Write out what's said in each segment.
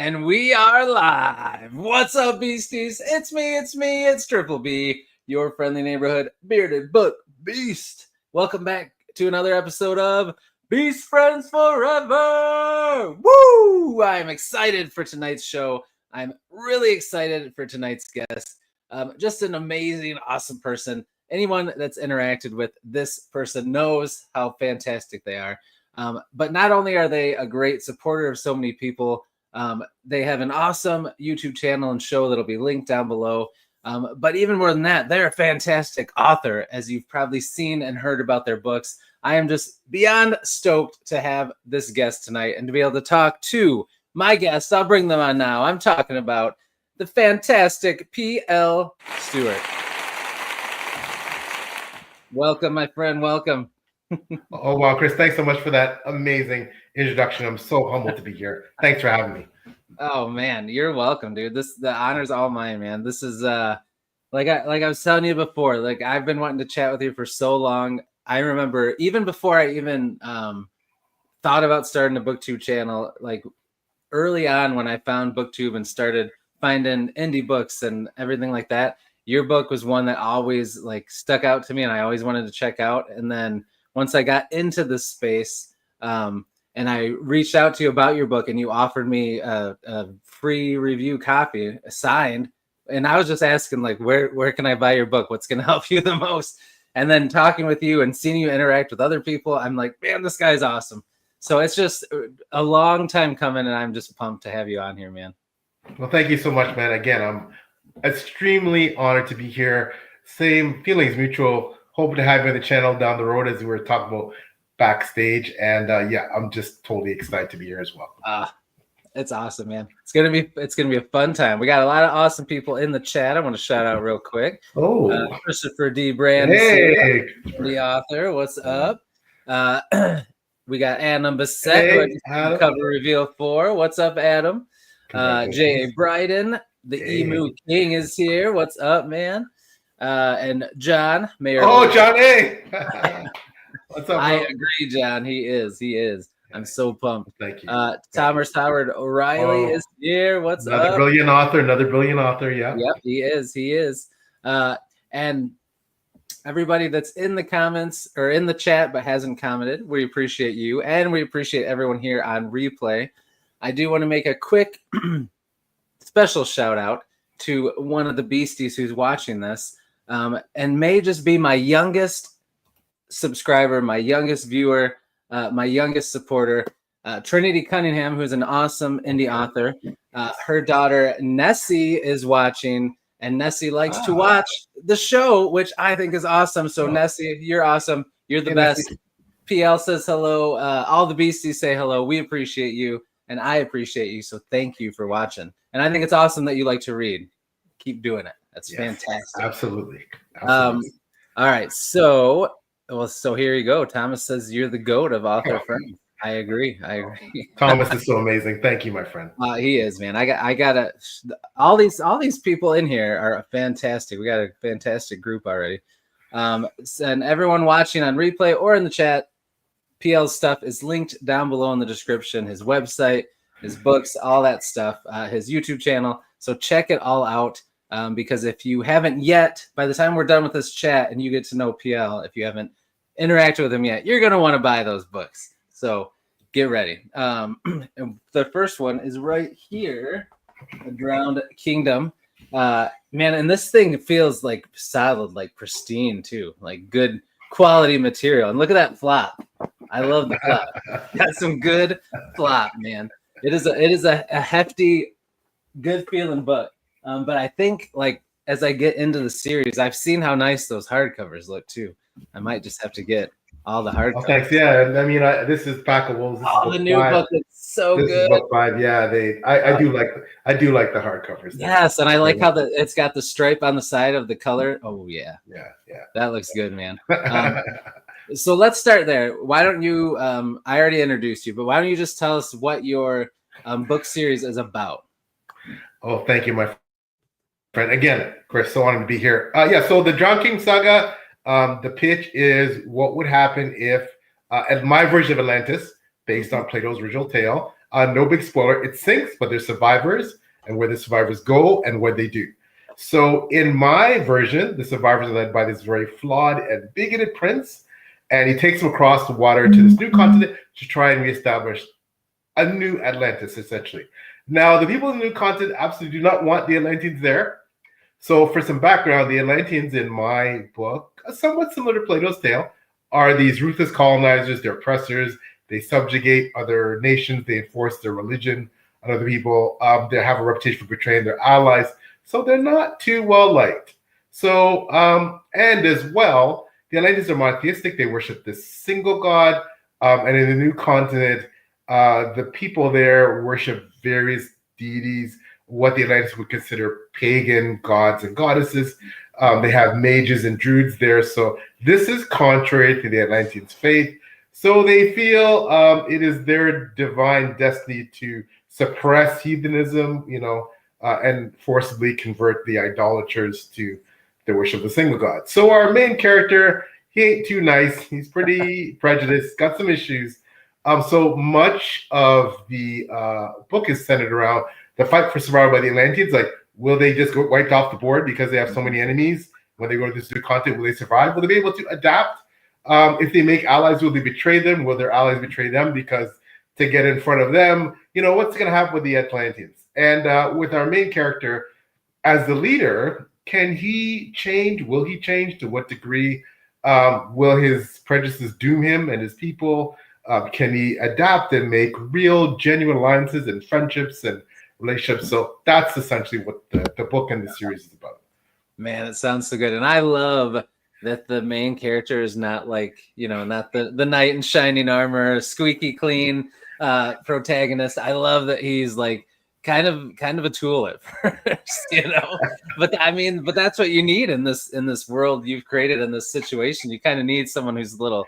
And we are live. What's up, beasties? It's me, it's Triple B, your friendly neighborhood bearded book beast. Welcome back to another episode of Beast Friends Forever. Woo! I'm excited for tonight's show. I'm really excited for tonight's guest. Just an amazing, awesome person. Anyone that's interacted with this person knows how fantastic they are. But not only are they a great supporter of so many people, they have an awesome YouTube channel and show that'll be linked down below. But even more than that, they're a fantastic author, as you've probably seen and heard about their books. I am just beyond stoked to have this guest tonight and to be able to talk to my guest. I'll bring them on now. I'm talking about the fantastic P.L. Stuart. Welcome, my friend. Welcome. Oh, wow, Chris, thanks so much for that amazing introduction. I'm so humbled to be here. Thanks for having me. Oh, man, you're welcome, dude. The honor's all mine, man. This is like I was telling you before, like I've been wanting to chat with you for so long. I remember even before I even thought about starting a booktube channel, like early on when I found booktube and started finding indie books and everything like that, your book was one that always like stuck out to me and I always wanted to check out. And then once I got into this space and I reached out to you about your book and you offered me a free review copy signed, and I was just asking like, where can I buy your book? What's going to help you the most? And then talking with you and seeing you interact with other people, I'm like, man, this guy's awesome. So it's just a long time coming and I'm just pumped to have you on here, man. Well, thank you so much, man. Again, I'm extremely honored to be here. Same feelings, mutual. Hoping to have you on the channel down the road as we were talking about backstage. And yeah, I'm just totally excited to be here as well. It's awesome, man. It's gonna be a fun time. We got a lot of awesome people in the chat. I want to shout out real quick. Oh, Christopher D. Brand, hey, the author. What's up? We got Adam Bissett, hey, who I just cover reveal for. What's up, Adam? J.A. Bryden, the Emu King is here. What's up, man? And John Mayer. Oh, John A. What's up, bro? I agree, John. He is. I'm so pumped. Thank you. Thomas Howard O'Reilly is here. What's another up? Another brilliant author. Yeah. Yep, he is. And everybody that's in the comments or in the chat but hasn't commented, we appreciate you, and we appreciate everyone here on replay. I do want to make a quick special shout out to one of the beasties who's watching this, and may just be my youngest subscriber, my youngest viewer, my youngest supporter, Trinity Cunningham, who's an awesome indie author. Her daughter Nessie is watching, and Nessie likes to watch the show, which I think is awesome. So Nessie, you're awesome. You're the best. Nessie. PL says hello. All the beasties say hello. We appreciate you, and I appreciate you. So thank you for watching. And I think it's awesome that you like to read. Keep doing it. That's fantastic. Absolutely. All right. So here you go. Thomas says you're the GOAT of author friends. I agree. Thomas is so amazing. Thank you, my friend. He is, man. I gotta. All these people in here are fantastic. We got a fantastic group already. And everyone watching on replay or in the chat, PL's stuff is linked down below in the description. His website, his books, all that stuff. His YouTube channel. So check it all out. Because if you haven't yet, by the time we're done with this chat and you get to know PL, if you haven't interacted with him yet, you're going to want to buy those books. So get ready. And the first one is right here, Drowned Kingdom. Man, and this thing feels like solid, like pristine too, like good quality material. And look at that flop. I love the flop. Got some good flop, man. It is a hefty, good feeling book. But I think, like, as I get into the series, I've seen how nice those hardcovers look too. I might just have to get all the hardcovers. Oh, thanks. Yeah, I mean, this is Pack of Wolves. The new book is so good. This is book 5. Yeah, I do like the hardcovers. Yes, and I like how it's got the stripe on the side of the color. Oh yeah, yeah. That looks good, man. So let's start there. Why don't you? I already introduced you, but why don't you just tell us what your book series is about? Oh, thank you, my friend. Again, Chris, so honored to be here. So the Drowned Kingdom Saga, the pitch is what would happen if, as my version of Atlantis, based on Plato's original tale, No big spoiler. It sinks, but there's survivors, and where the survivors go and what they do. So in my version, the survivors are led by this very flawed and bigoted prince, and he takes them across the water to this new continent to try and reestablish a new Atlantis, essentially. Now, the people in the new continent absolutely do not want the Atlanteans there. So for some background, the Atlanteans in my book, somewhat similar to Plato's Tale, are these ruthless colonizers. They're oppressors. They subjugate other nations. They enforce their religion on other people. They have a reputation for betraying their allies. So they're not too well liked. So, and as well, the Atlanteans are monotheistic. They worship this single god. And in the new continent, the people there worship various deities, what the Atlanteans would consider pagan gods and goddesses. They have mages and druids there. So this is contrary to the Atlanteans' faith. So they feel it is their divine destiny to suppress heathenism, and forcibly convert the idolaters to the worship of the single god. So our main character, he ain't too nice. He's pretty prejudiced, got some issues. So much of the book is centered around the fight for survival by the Atlanteans. Like, will they just get wiped off the board because they have so many enemies? When they go to this new continent, will they survive? Will they be able to adapt? If they make allies, will they betray them? Will their allies betray them because to get in front of them? What's going to happen with the Atlanteans? And with our main character as the leader, can he change? Will he change? To what degree? Will his prejudices doom him and his people? Can he adapt and make real, genuine alliances and friendships and relationships? So that's essentially what the book and the series is about. Man, it sounds so good. And I love that the main character is not like, not the knight in shining armor, squeaky clean protagonist. I love that he's like kind of a tool at first, But that's what you need in this world you've created, in this situation. You kind of need someone who's a little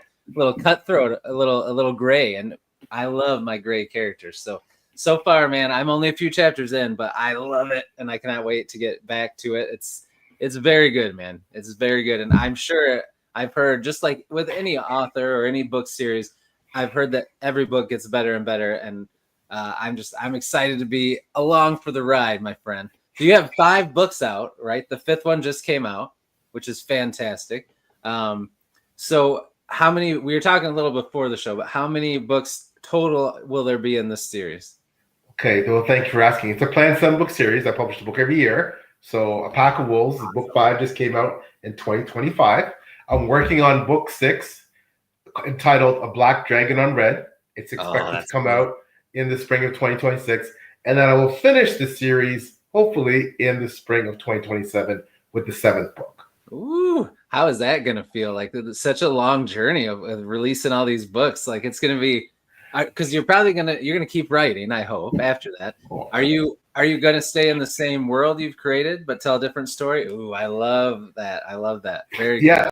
cutthroat, a little gray, and I love my gray characters. So far, man, I'm only a few chapters in, but I love it, and I cannot wait to get back to it. It's very good, man. It's very good, and I'm sure I've heard, just like with any author or any book series, I've heard that every book gets better and better, and I'm excited to be along for the ride, my friend. So you have 5 books out, right? The 5th one just came out, which is fantastic. So how many? We were talking a little before the show, but how many books total will there be in this series? Okay, well, thank you for asking. It's a planned 7-book series. I publish a book every year. So A Pack of Wolves, book 5 just came out in 2025. I'm working on book 6, entitled A Black Dragon on Red. It's expected to come out in the spring of 2026. And then I will finish the series, hopefully, in the spring of 2027 with the 7th book. Ooh, how is that going to feel? Like, it's such a long journey of releasing all these books. Like, it's going to be, because you're probably going to keep writing, I hope, after that. Are you going to stay in the same world you've created, but tell a different story? Ooh, I love that. Very good.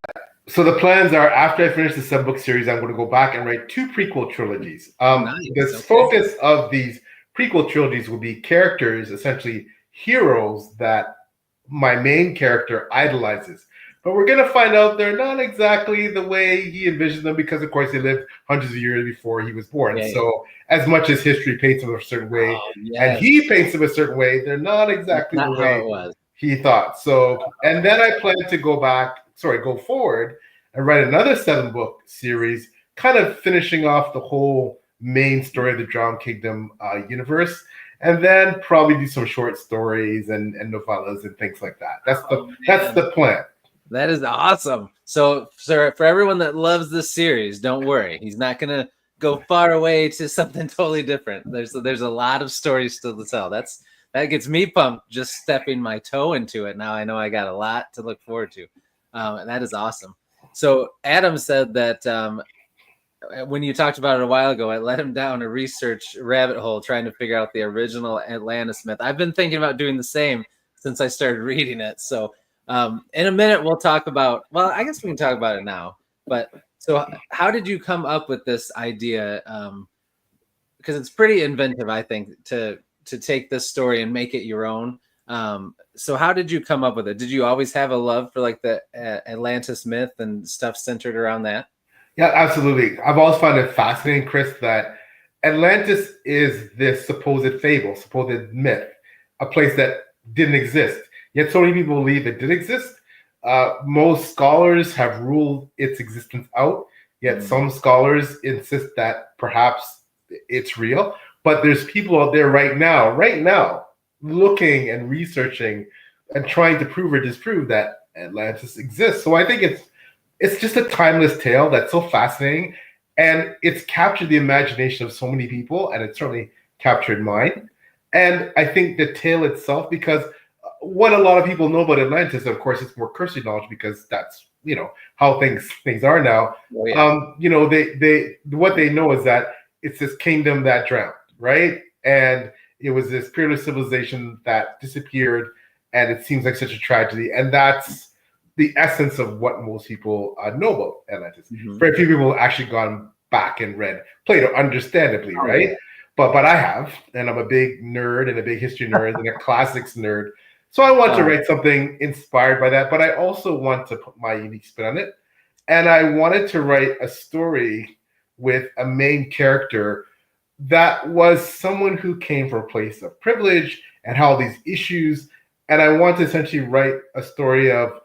So the plans are, after I finish the 7-book series, I'm going to go back and write 2 prequel trilogies. The focus of these prequel trilogies will be characters, essentially heroes that my main character idolizes. But we're going to find out they're not exactly the way he envisioned them, because, of course, they lived hundreds of years before he was born. As much as history paints them a certain way, and he paints them a certain way, they're not exactly the way he thought. So, and then I plan to go forward and write another 7-book series, kind of finishing off the whole main story of the Drowned Kingdom universe, and then probably do some short stories and novellas and things like that. That's the plan. That is awesome. So for everyone that loves this series, don't worry. He's not going to go far away to something totally different. There's a lot of stories still to tell. That gets me pumped just stepping my toe into it. Now I know I got a lot to look forward to. And that is awesome. So Adam said that when you talked about it a while ago, it led him down a research rabbit hole trying to figure out the original Atlantis myth. I've been thinking about doing the same since I started reading it. So in a minute, we'll talk about, well, I guess we can talk about it now. But so how did you come up with this idea? Because it's pretty inventive, I think, to take this story and make it your own. So how did you come up with it? Did you always have a love for like the Atlantis myth and stuff centered around that? Yeah, absolutely. I've always found it fascinating, Chris, that Atlantis is this supposed fable, supposed myth, a place that didn't exist. Yet so many people believe it did exist. Most scholars have ruled its existence out, yet some scholars insist that perhaps it's real. But there's people out there right now, looking and researching and trying to prove or disprove that Atlantis exists. So I think it's just a timeless tale that's so fascinating, and it's captured the imagination of so many people, and it certainly captured mine. And I think the tale itself, because what a lot of people know about Atlantis, of course, it's more cursory knowledge because that's how things are now. Oh, yeah. They what they know is that it's this kingdom that drowned, right? And it was this peerless civilization that disappeared, and it seems like such a tragedy. And that's the essence of what most people know about Atlantis. Very few people have actually gone back and read Plato, understandably, right? Yeah. But I have, and I'm a big nerd and a big history nerd and a classics nerd. So I want to write something inspired by that, but I also want to put my unique spin on it. And I wanted to write a story with a main character that was someone who came from a place of privilege and had all these issues. And I want to essentially write a story of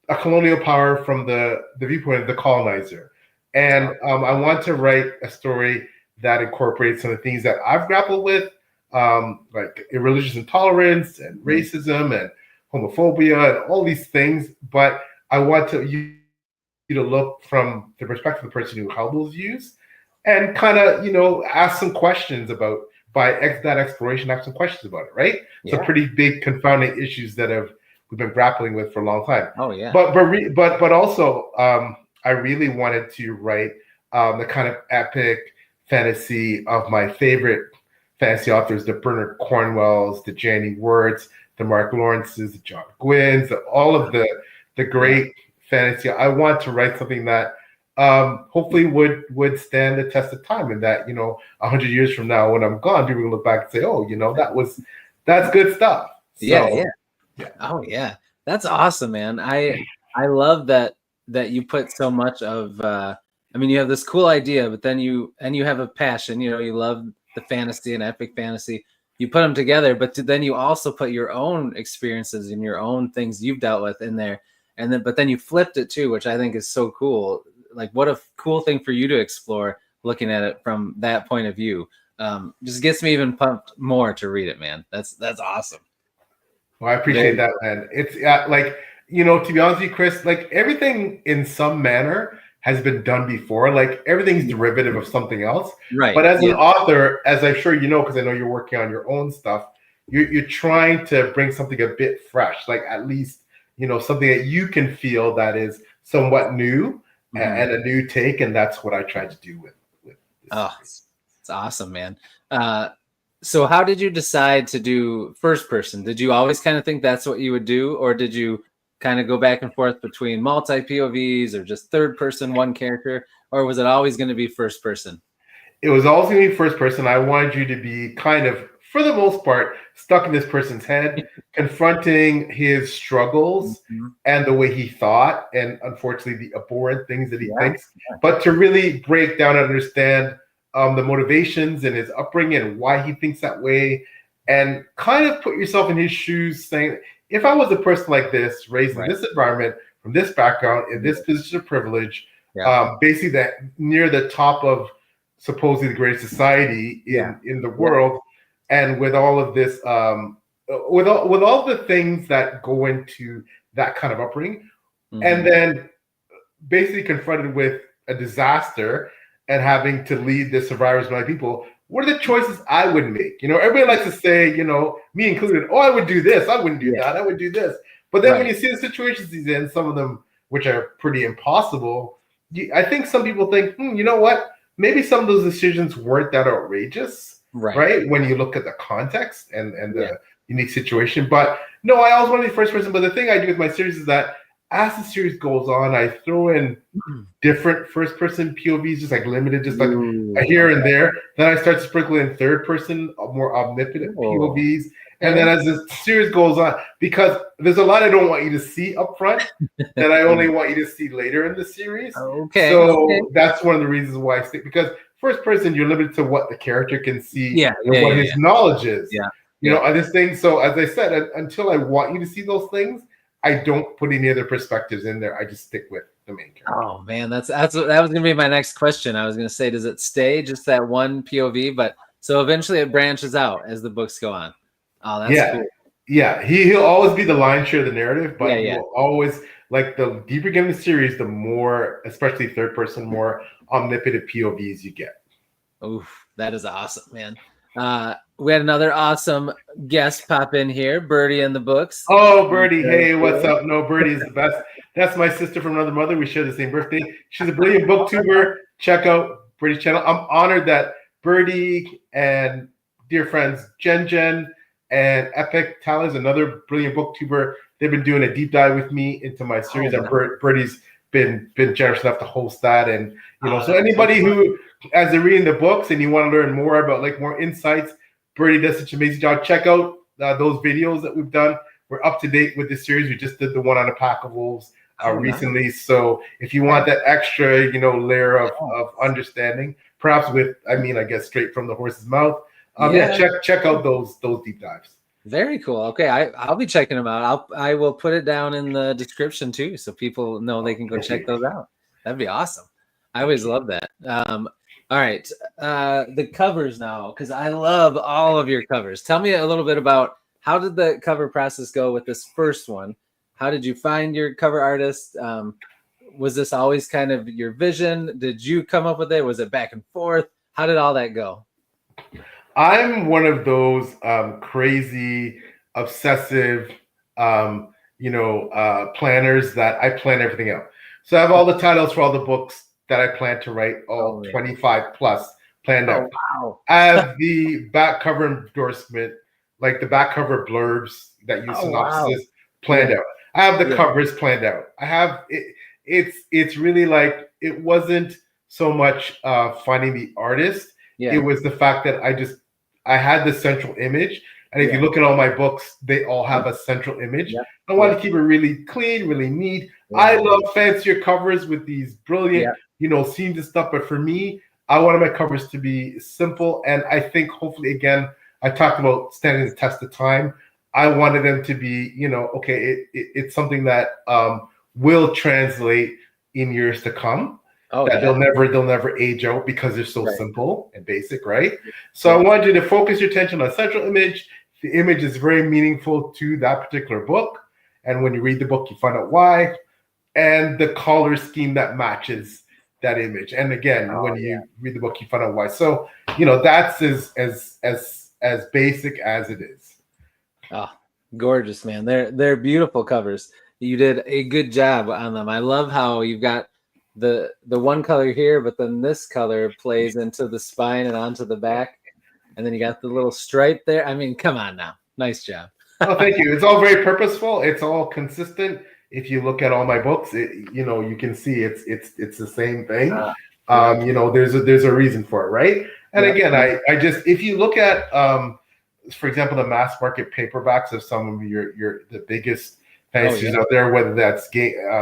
a colonial power from the viewpoint of the colonizer. And I want to write a story that incorporates some of the things that I've grappled with, like religious intolerance and racism and homophobia and all these things. But I want you to look from the perspective of the person who held those views and kind of, ask some questions about, by that exploration, ask some questions about it, right? Yeah. So pretty big confounding issues that we've been grappling with for a long time. Oh yeah. But also, I really wanted to write the kind of epic fantasy of my favorite fantasy authors, the Bernard Cornwells, the Janny Wurts, the Mark Lawrences, the John Gwynns, all of the great fantasy. I want to write something that hopefully would stand the test of time, and that 100 years from now, when I'm gone, people will look back and say, "Oh, that's good stuff." So, yeah. Oh yeah, that's awesome, man. I love that you put so much of. You have this cool idea, but then you have a passion. You love the fantasy and epic fantasy. You put them together, but then you also put your own experiences and your own things you've dealt with in there, but then you flipped it too, which I think is so cool. Like, what a cool thing for you to explore, looking at it from that point of view. Just gets me even pumped more to read it, man. That's awesome. Well, I appreciate that, man. It's to be honest with you, Chris, like everything in some manner has been done before. Like everything's derivative of something else. Right. But as an author, as I'm sure you know, because I know you're working on your own stuff, you're trying to bring something a bit fresh, like at least, something that you can feel that is somewhat new and a new take. And that's what I tried to do with this. Oh, it's awesome, man. So how did you decide to do first person? Did you always kind of think that's what you would do? Or did you kind of go back and forth between multi POVs or just third person, one character? Or was it always going to be first person? It was always going to be first person. I wanted you to be kind of, for the most part, stuck in this person's head, confronting his struggles and the way he thought, and unfortunately the abhorrent things that he thinks, but to really break down and understand the motivations and his upbringing and why he thinks that way, and kind of put yourself in his shoes, saying, if I was a person like this, raised in this environment, from this background, in this position of privilege, basically that near the top of supposedly the greatest society in the world, and with all of this, with all the things that go into that kind of upbringing, and then basically confronted with a disaster and having to lead the survivors of my people, what are the choices I would make? Everybody likes to say, me included, oh, I would do this, I wouldn't do that, I would do this. But then when you see the situations he's in, some of them which are pretty impossible, I think some people think, you know what? Maybe some of those decisions weren't that outrageous, right? When you look at the context and the unique situation. But no, I always want to be first person. But the thing I do with my series is that as the series goes on, I throw in different first-person POVs, just like limited, just like here and there. Then I start sprinkling third-person, more omnipotent POVs. And then as the series goes on, because there's a lot I don't want you to see up front that I only want you to see later in the series. So that's one of the reasons why I stick, because first person, you're limited to what the character can see and what his knowledge is. You know, this thing. So as I said, until I want you to see those things, I don't put any other perspectives in there. I just stick with the main character. Oh man, that was gonna be my next question. I was gonna say, does it stay just that one POV? But so eventually it branches out as the books go on. Oh, that's cool. Yeah, he'll always be the lion's share of the narrative, but he'll always, like, the deeper you get in the series, the more, especially third person, more omnipotent POVs you get. Oof, that is awesome, man. We had another awesome guest pop in here, Birdie in the books. Oh, Birdie, hey, what's up? No, Birdie is the best. That's my sister from another mother. We share the same birthday. She's a brilliant booktuber. Check out Birdie's channel. I'm honored that Birdie and dear friends Jen and Epic Talent, another brilliant booktuber, they've been doing a deep dive with me into my series, and Birdie's been generous enough to host that. And you know, so anybody who, as they're reading the books and you want to learn more about, like, more insights, Birdie does such an amazing job. Check out those videos that we've done. We're up to date with this series. We just did the one on the Pack of Wolves recently. Nice. So if you want that extra, you know, layer of understanding, perhaps with, I mean, I guess straight from the horse's mouth, check out those deep dives. Very cool. Okay, I'll be checking them out. I will put it down in the description too, so people know they can go check those out. That'd be awesome. I always love that. All right, the covers now, because I love all of your covers. Tell me a little bit about, how did the cover process go with this first one? How did you find your cover artist? Was this always kind of your vision? Did you come up with it? Was it back and forth? How did all that go? I'm one of those crazy, obsessive, planners that I plan everything out. So I have all the titles for all the books that I plan to write, all 25 plus planned out. Wow. I have the back cover endorsement, like the back cover blurbs that use synopsis planned out. I have the covers planned out. I have it. It's really like, it wasn't so much finding the artist. It was the fact that I had the central image. And if you look at all my books, they all have a central image. I want to keep it really clean, really neat. I love fancier covers with these brilliant, scenes and stuff. But for me, I wanted my covers to be simple. And I think hopefully, again, I talked about standing the test of time. I wanted them to be, it's something that will translate in years to come. They'll never age out because they're so simple and basic, right? So I wanted you to focus your attention on central image. The image is very meaningful to that particular book. And when you read the book, you find out why. And the color scheme that matches that image. And again, when you read the book, you find out why. So, that's as basic as it is. Oh, gorgeous, man. They're beautiful covers. You did a good job on them. I love how you've got the one color here, but then this color plays into the spine and onto the back. And then you got the little stripe there. I mean, come on now. Nice job. Oh, thank you. It's all very purposeful. It's all consistent. If you look at all my books, you can see it's the same thing. There's a reason for it, right? And again, I just, if you look at for example, the mass market paperbacks of some of the biggest fantasies out there, whether that's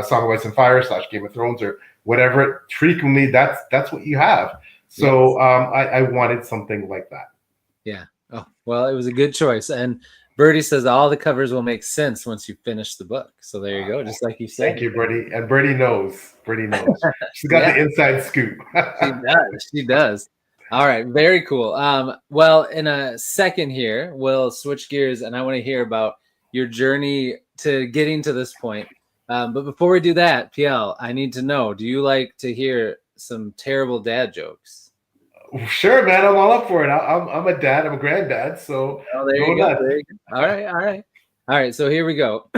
Song of Ice and Fire / Game of Thrones or whatever, frequently that's what you have. So I wanted something like that. Yeah. Oh, well, it was a good choice. And Birdie says all the covers will make sense once you finish the book. So there you go, just like you said. Thank you, Birdie. And Birdie knows. She's got the inside scoop. She does. All right, very cool. Well, in a second here, we'll switch gears, and I want to hear about your journey to getting to this point. But before we do that, PL, I need to know, do you like to hear some terrible dad jokes? Sure, man. I'm all up for it. I'm a dad. I'm a granddad. So there you go. There you go. All right. So here we go.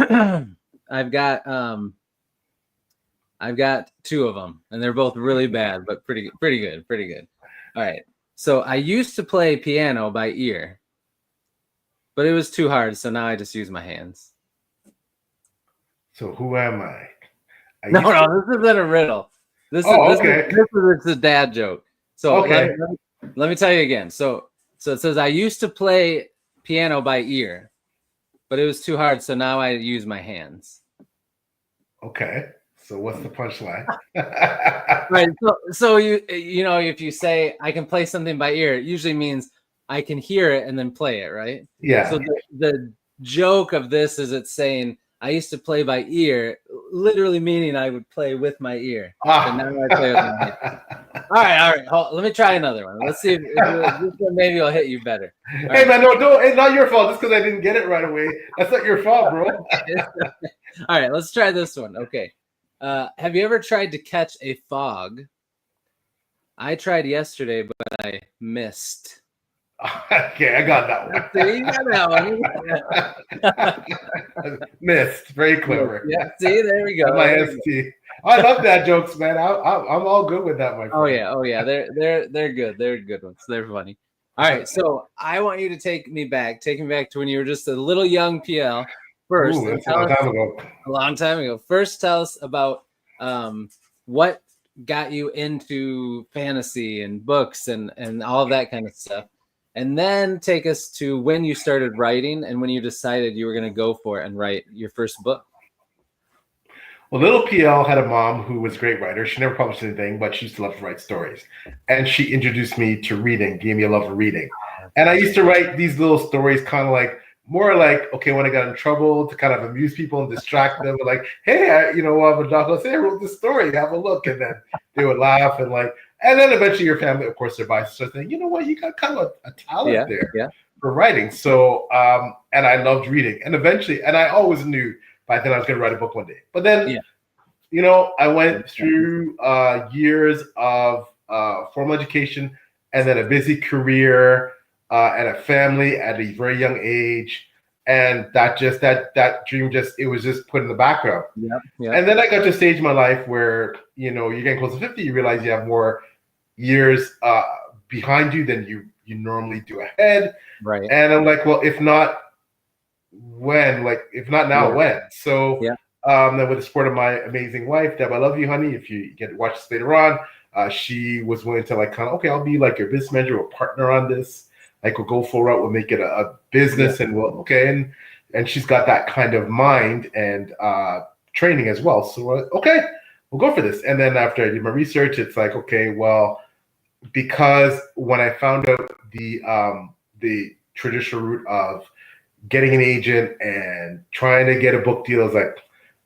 I've got two of them, and they're both really bad, but pretty good. All right. So I used to play piano by ear, but it was too hard. So now I just use my hands. So who am I? No, this isn't a riddle. This is a dad joke. So let me tell you again. So it says I used to play piano by ear, but it was too hard, so now I use my hands. Okay. So what's the punchline? Right. So you know, if you say I can play something by ear, it usually means I can hear it and then play it, right? Yeah. So the joke of this is it's saying I used to play by ear, literally meaning I would play with my ear. And now I play with my ear. All right. Let me try another one. Let's see if this one maybe will hit you better. All right. Man, no, it's not your fault just because I didn't get it right away. That's not your fault, bro. All right, let's try this one. Okay. Have you ever tried to catch a fog? I tried yesterday, but I missed. Okay, I got that one. See, you got that one. Missed. Very clever. Yeah, see, there we go. My ST. I love that jokes, man. I'm all good with that, my friend. Oh yeah. They're good. They're good ones. They're funny. All right, so I want you to take me back to when you were just a little young PL. First, that's a long time ago. A long time ago. First, tell us about what got you into fantasy and books and all of that kind of stuff. And then take us to when you started writing and when you decided you were going to go for it and write your first book. Well, little PL had a mom who was a great writer. She never published anything, but she used to love to write stories. And she introduced me to reading, gave me a love of reading. And I used to write these little stories kind of like, more like, okay, when I got in trouble to kind of amuse people and distract them, like, hey, I'm a doctor, say I wrote this story, have a look. And then they would laugh and then eventually your family, of course, their bias starts saying, you know what, you got kind of a talent there for writing. So, and I loved reading. And eventually, and I always knew by then I was going to write a book one day. But then, you know, I went through years of formal education and then a busy career and a family at a very young age. And that dream it was just put in the background. And then I got to a stage in my life where, you know, you're getting close to 50, you realize you have more years behind you than you normally do ahead. Right. And I'm like, well, if not when, like, if not now, when? So then with the support of my amazing wife, Deb, I love you, honey. If you get to watch this later on, she was willing to okay, I'll be like your business manager or partner on this. Like we'll go full route, we'll make it a business and and she's got that kind of mind and training as well. So okay, we'll go for this. And then after I did my research, it's like, okay, well, because when I found out the traditional route of getting an agent and trying to get a book deal, I was like,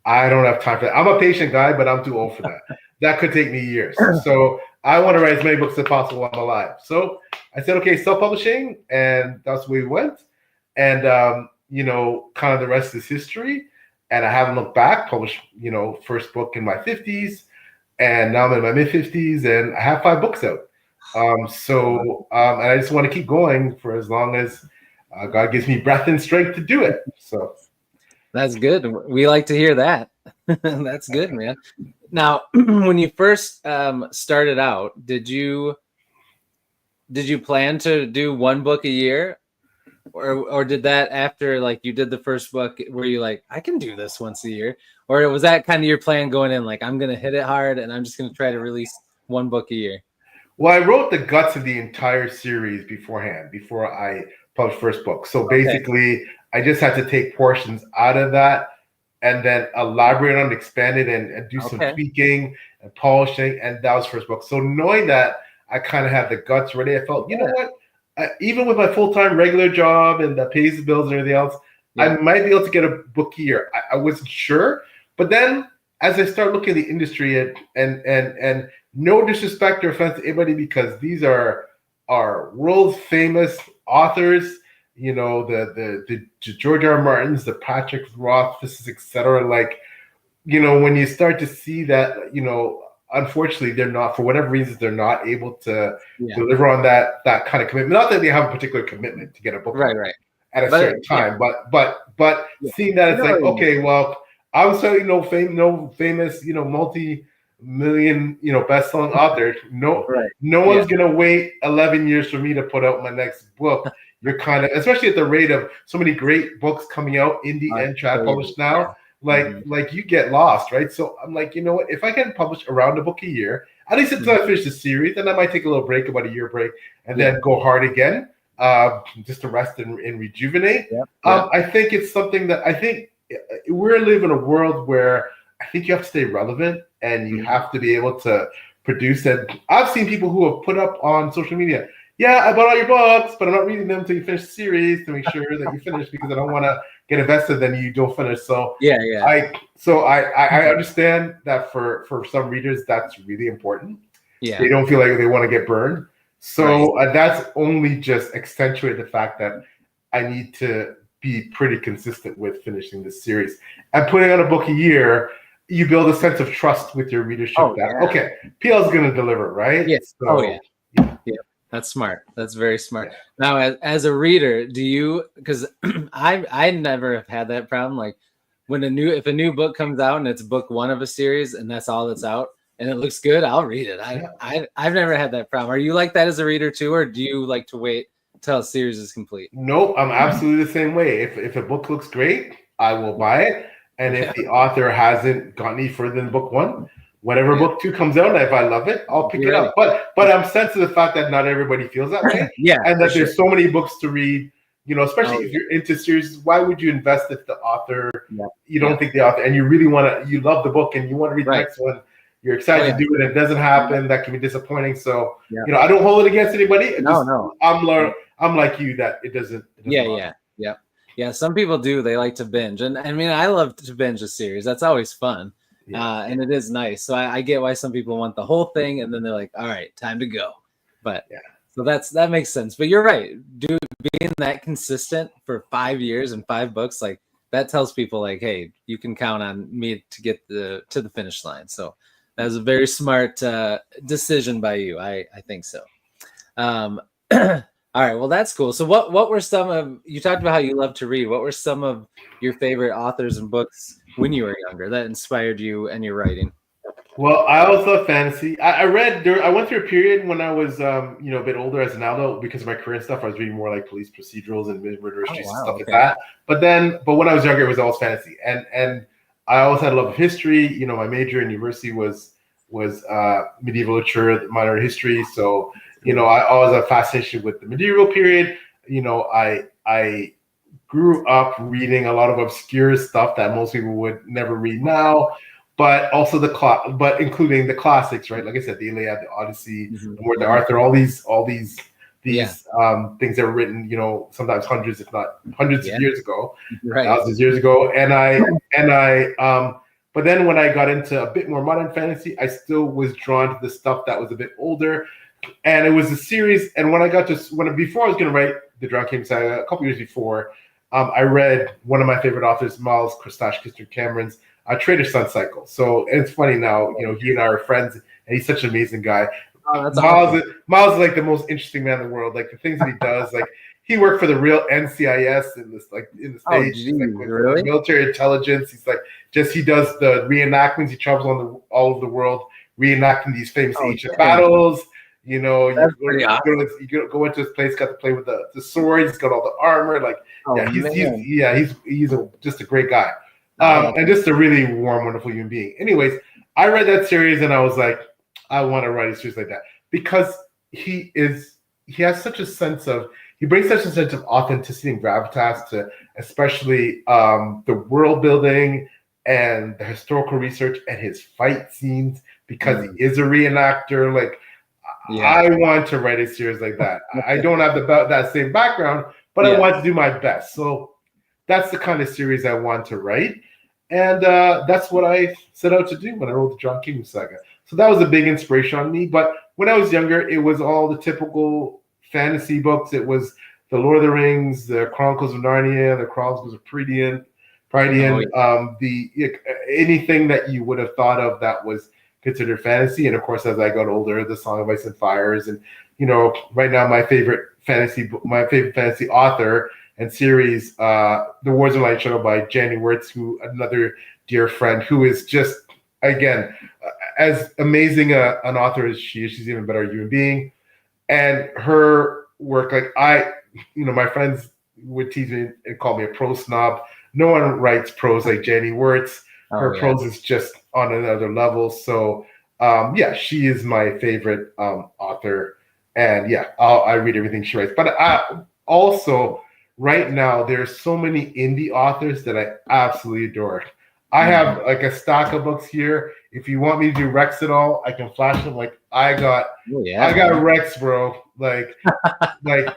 I don't have time for that. I'm a patient guy, but I'm too old for that. That could take me years. So I want to write as many books as possible while I'm alive. So I said, okay, self-publishing, and that's where we went. And, you know, kind of the rest is history. And I haven't looked back, published, you know, first book in my 50s, and now I'm in my mid-50s, and I have 5 books out. And I just want to keep going for as long as God gives me breath and strength to do it. So that's good. We like to hear that. That's good, man. Now, when you first started out, did you plan to do one book a year, or did that after like you did the first book, were you like, I can do this once a year, or was that kind of your plan going in, like I'm gonna hit it hard and I'm just gonna try to release one book a year? Well, I wrote the guts of the entire series beforehand, before I published first book. So basically, I just had to take portions out of that and then elaborate on it, expand it, and do some tweaking and polishing. And that was first book. So knowing that I kind of had the guts ready, I felt, you know what? Even with my full-time regular job and that pays the bills and everything else, I might be able to get a book a year. I wasn't sure. But then as I start looking at the industry and no disrespect or offense to anybody, because these are world famous authors, you know, the George R. Martins, the Patrick Rothfuss, etc. Like, you know, when you start to see that, you know, unfortunately, they're not, for whatever reasons, they're not able to deliver on that kind of commitment. Not that they have a particular commitment to get a book at a certain time, but seeing that it's like, okay, well, I'm certainly no famous, you know, multi-million, you know, best-selling author. No one's gonna wait 11 years for me to put out my next book. You're kind of, especially at the rate of so many great books coming out, indie and trad published now. like you get lost, right? So I'm like, you know what? If I can publish around a book a year, at least until I finish the series, then I might take a little break, about a year break, and then go hard again, just to rest and rejuvenate. I think it's something that I think we're living in a world where I think you have to stay relevant and you have to be able to produce. And I've seen people who have put up on social media, yeah, I bought all your books, but I'm not reading them until you finish the series to make sure that you finish, because I don't want to get invested, then you don't finish. So I understand that for some readers that's really important. They don't feel like they want to get burned. So that's only just accentuated the fact that I need to be pretty consistent with finishing this series. And putting out a book a year, you build a sense of trust with your readership okay, PL is going to deliver, right? Yes. So, that's smart. That's very smart. Now, as a reader, do you, because I never have had that problem. Like when if a new book comes out and it's book one of a series and that's all that's out and it looks good, I'll read it. I've never had that problem. Are you like that as a reader too, or do you like to wait till a series is complete? Nope, I'm absolutely the same way. If a book looks great, I will buy it. And if the author hasn't gone any further than book one, whenever book two comes out, if I love it, I'll pick it up. But I'm sensitive to the fact that not everybody feels that way. And that there's so many books to read, you know, especially if you're into series. Why would you invest if the author, you don't think the author, and you really you love the book and you want to read the next one, you're excited to do it, and it doesn't happen, that can be disappointing. So, you know, I don't hold it against anybody. I'm like you, that it doesn't Yeah, some people do. They like to binge. And I mean, I love to binge a series. That's always fun. And it is nice. So I get why some people want the whole thing and then they're like, all right, time to go. But so that makes sense. But you're right. Being that consistent for 5 years and 5 books, like that tells people like, hey, you can count on me to get to the finish line. So that was a very smart decision by you. I think so. All right, well, that's cool. So what were some of, you talked about how you love to read. What were some of your favorite authors and books when you were younger that inspired you and your writing? Well, I always love fantasy. I went through a period when I was, a bit older as an adult, because of my career and stuff. I was reading more like police procedurals and murder mysteries and stuff like that. But when I was younger, it was always fantasy. And I always had a love of history. You know, my major in university was medieval literature, modern history. So, you know, I always had a fascination with the medieval period. You know, I grew up reading a lot of obscure stuff that most people would never read now, but also but including the classics, right? Like I said, the Iliad, the Odyssey, the War of Arthur, all these things that were written, you know, sometimes hundreds, if not hundreds of years ago, thousands of years ago. But then when I got into a bit more modern fantasy, I still was drawn to the stuff that was a bit older. And it was a series. And when I got to before I was going to write the Drowned Kingdom Saga, a couple years before, I read one of my favorite authors, Miles Cameron's Trader's Sun Cycle. So it's funny now, you know, he and I are friends, and he's such an amazing guy. Miles is like the most interesting man in the world. Like the things that he does, like he worked for the real NCIS in the States, really? Military intelligence. He's like he does the reenactments. He travels all over the world reenacting these famous ancient battles. You know, you go into his place, got to play with the swords. He's got all the armor. Like, he's just a great guy, and just a really warm, wonderful human being. Anyways, I read that series and I was like, I want to write a series like that, because he has such a sense of, he brings such a sense of authenticity and gravitas to, especially the world building and the historical research and his fight scenes, because he is a reenactor. Like, I want to write a series like that. I don't have that same background, but I want to do my best. So that's the kind of series I want to write. And that's what I set out to do when I wrote the Drowned Kingdom Saga. So that was a big inspiration on me. But when I was younger, it was all the typical fantasy books. It was the Lord of the Rings, the Chronicles of Narnia, the Chronicles of Prydian, anything that you would have thought of that was considered fantasy. And of course, as I got older, the Song of Ice and Fires. And, you know, right now my favorite fantasy author and series, The Wars of Light Shadow by Janny Wurts, another dear friend, who is just, again, as amazing an author as she is. She's even better human being. And her work, like my friends would tease me and call me a pro snob. no one writes prose like Janny Wurts. Her Oh, yeah. prose is just on another level. So yeah, she is my favorite author, and yeah, I read everything she writes. But I also right now there's so many indie authors that I absolutely adore. I have like a stack of books here. If you want me to do Rex at all, I can flash them. Like I got Rex, bro. Like the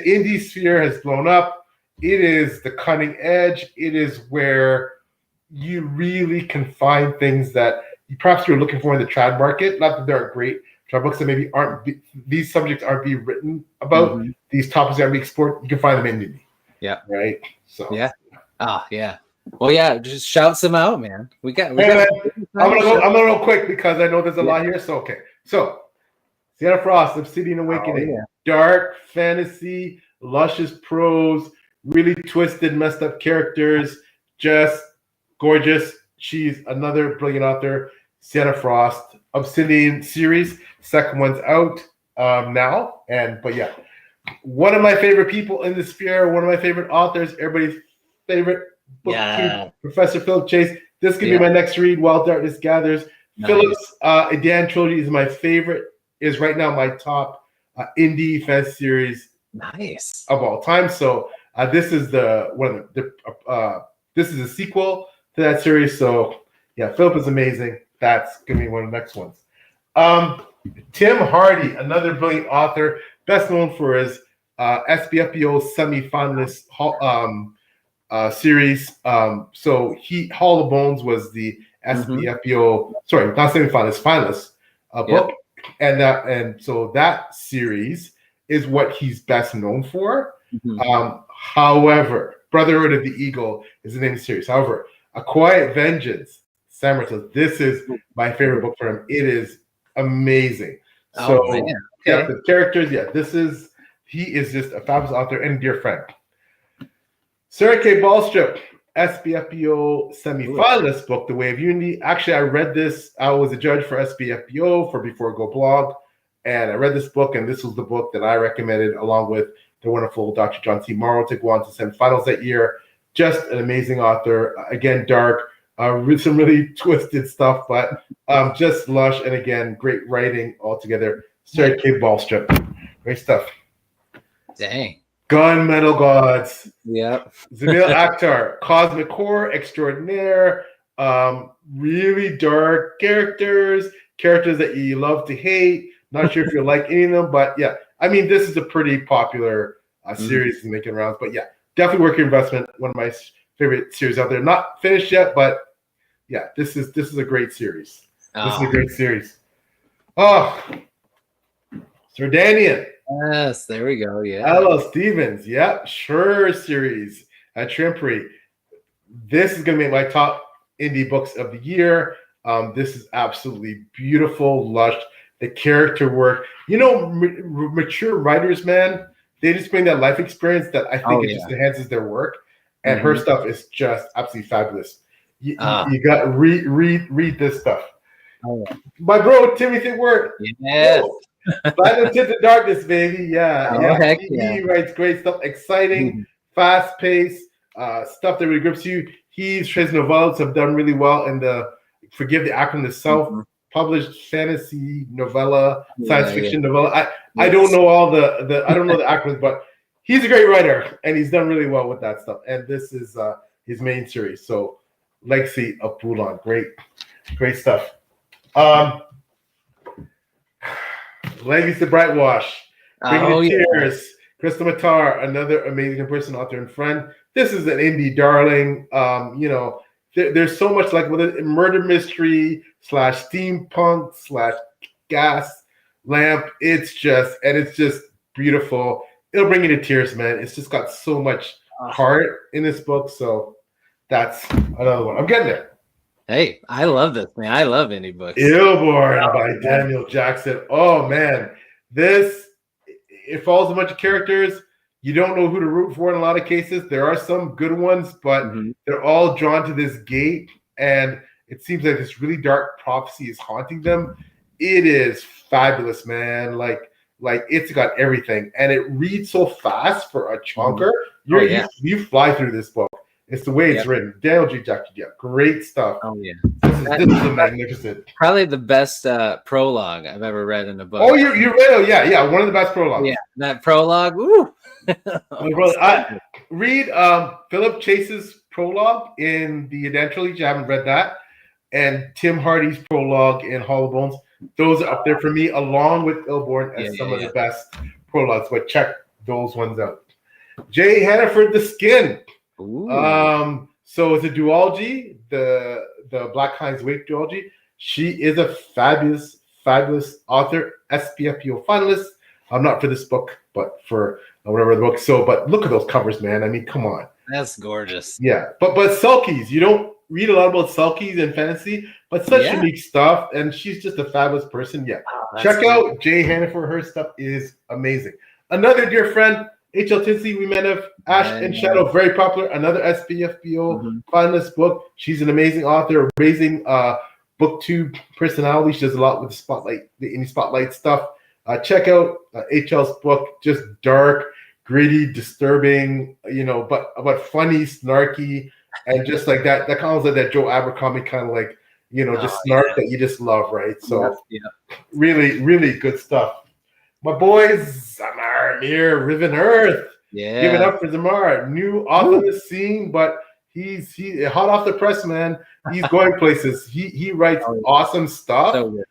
indie sphere has blown up. It is the cutting edge. It is where you really can find things that you perhaps you're looking for in the trad market. Not that there are great trad books that maybe these subjects aren't being written about. These topics that we explored, you can find them in indie. Yeah. Right. So yeah. Oh yeah. Well, yeah. Just shout some out, man. We got. I'm gonna go quick because I know there's a lot here. So okay. So Sienna Frost, Obsidian Awakening, dark fantasy, luscious prose, really twisted, messed up characters, just gorgeous. She's another brilliant author. Sienna Frost, Obsidian series, second one's out now, but yeah, one of my favorite people in the sphere, one of my favorite authors, everybody's favorite booktube, Professor Philip Chase. This could be my next read, While Darkness Gathers. Nice. Philip's Edan trilogy is my favorite. Is right now my top indie fantasy series of all time. So this is this is a sequel to that series. So yeah, Philip is amazing. That's gonna be one of the next ones. Tim Hardy, another brilliant author, best known for his SBFBO semi-finalist series. So Hall of Bones was the SBFBO, sorry, not semi-finalist, finalist book. And so that series is what he's best known for. However, Brotherhood of the Eagle is the name of the series. However, A Quiet Vengeance, Samuel, this is my favorite book for him. It is amazing. So the characters, he is just a fabulous author and a dear friend. Sarah K. Balstrup, SBFBO semi-finalist book, The Way of Unity. Actually, I read this. I was a judge for SBFBO for Before Go Blog, and I read this book, and this was the book that I recommended along with the wonderful Dr. John T. Morrow to go on to semifinals that year. Just an amazing author. Again, dark, with some really twisted stuff, but just lush, and again, great writing altogether. Sarah K. Balstrup. Great stuff. Dang. Gunmetal Gods. Yep. Zamil Akhtar, Cosmic Core Extraordinaire. Really dark characters that you love to hate. Not sure if you like any of them, but yeah. I mean, this is a pretty popular series making rounds. But yeah, definitely worth your investment. One of my favorite series out there. Not finished yet, but yeah, this is a great series. This is a great series. Oh, Sardanian. Yes, there we go. Yeah. L.L. Stevens. Yep. Sure series at Trimpery. This is going to be my top indie books of the year. This is absolutely beautiful, lush. The character work. You know, mature writers, man, they just bring that life experience that I think just enhances their work. And her stuff is just absolutely fabulous. You got to read this stuff. My bro, Timothy Wirt. Yes. Platinum Tinted Darkness, baby. Heck he writes great stuff, exciting, fast-paced stuff that really grips you. His novellas have done really well in the, forgive the acronym, self-published fantasy novella, science fiction novella. I don't know all I don't know the acronyms, but he's a great writer, and he's done really well with that stuff. And this is his main series. So, Legacy of Bulan, great stuff. Legacy of Brightwash, Bringing Tears, Krystle Matar, another amazing person, author, and friend. This is an indie darling. You know, there's so much like with it, murder mystery / steampunk / gas lamp. It's just beautiful. It'll bring you to tears, man. It's just got so much heart in this book. So that's another one. I'm getting there. Hey, I love this, man. I love indie books. Illborn by Daniel Jackson. Oh, man. It follows a bunch of characters. You don't know who to root for in a lot of cases. There are some good ones, but they're all drawn to this gate, and it seems like this really dark prophecy is haunting them. It is fabulous, man. Like it's got everything, and it reads so fast for a chunker. You fly through this book. It's the way it's written. Daniel G. Jackson, great stuff. Oh yeah, this is a magnificent. Probably the best prologue I've ever read in a book. Oh, you read? Yeah, one of the best prologues. Yeah, that prologue. Woo! Read Philip Chase's prologue in the Edan trilogy. I haven't read that, and Tim Hardy's prologue in Hollow Bones. Those are up there for me, along with Illborn, as some of the best prologues. But check those ones out. Jay Hannaford, The Skin. Ooh. So it's a duology, the Black Hind's Wake duology. She is a fabulous author, SPFPO finalist. Not for this book, but for whatever the book. So, but look at those covers, man. I mean, come on. That's gorgeous. Yeah, but Sulkies, you don't read a lot about Sulkies in fantasy, but such unique stuff, and she's just a fabulous person. Yeah, check out Jay Hannaford. Her stuff is amazing. Another dear friend, H.L. Tinsley, we met of Ash and Shadow, very popular. Another SPFBO finalist book. She's an amazing author, amazing booktube personality. She does a lot with the spotlight, the indie spotlight stuff. Check out H.L.'s book. Just dark, gritty, disturbing, but funny, snarky, and just like that. That kind of like that Joe Abercrombie kind of like, just snark that you just love, right? So really, really good stuff. My boys, Zamar Mir, Riven Earth. Yeah. Give it up for Zamar. New author on the scene, but he's hot off the press, man. He's going places. He writes awesome stuff. So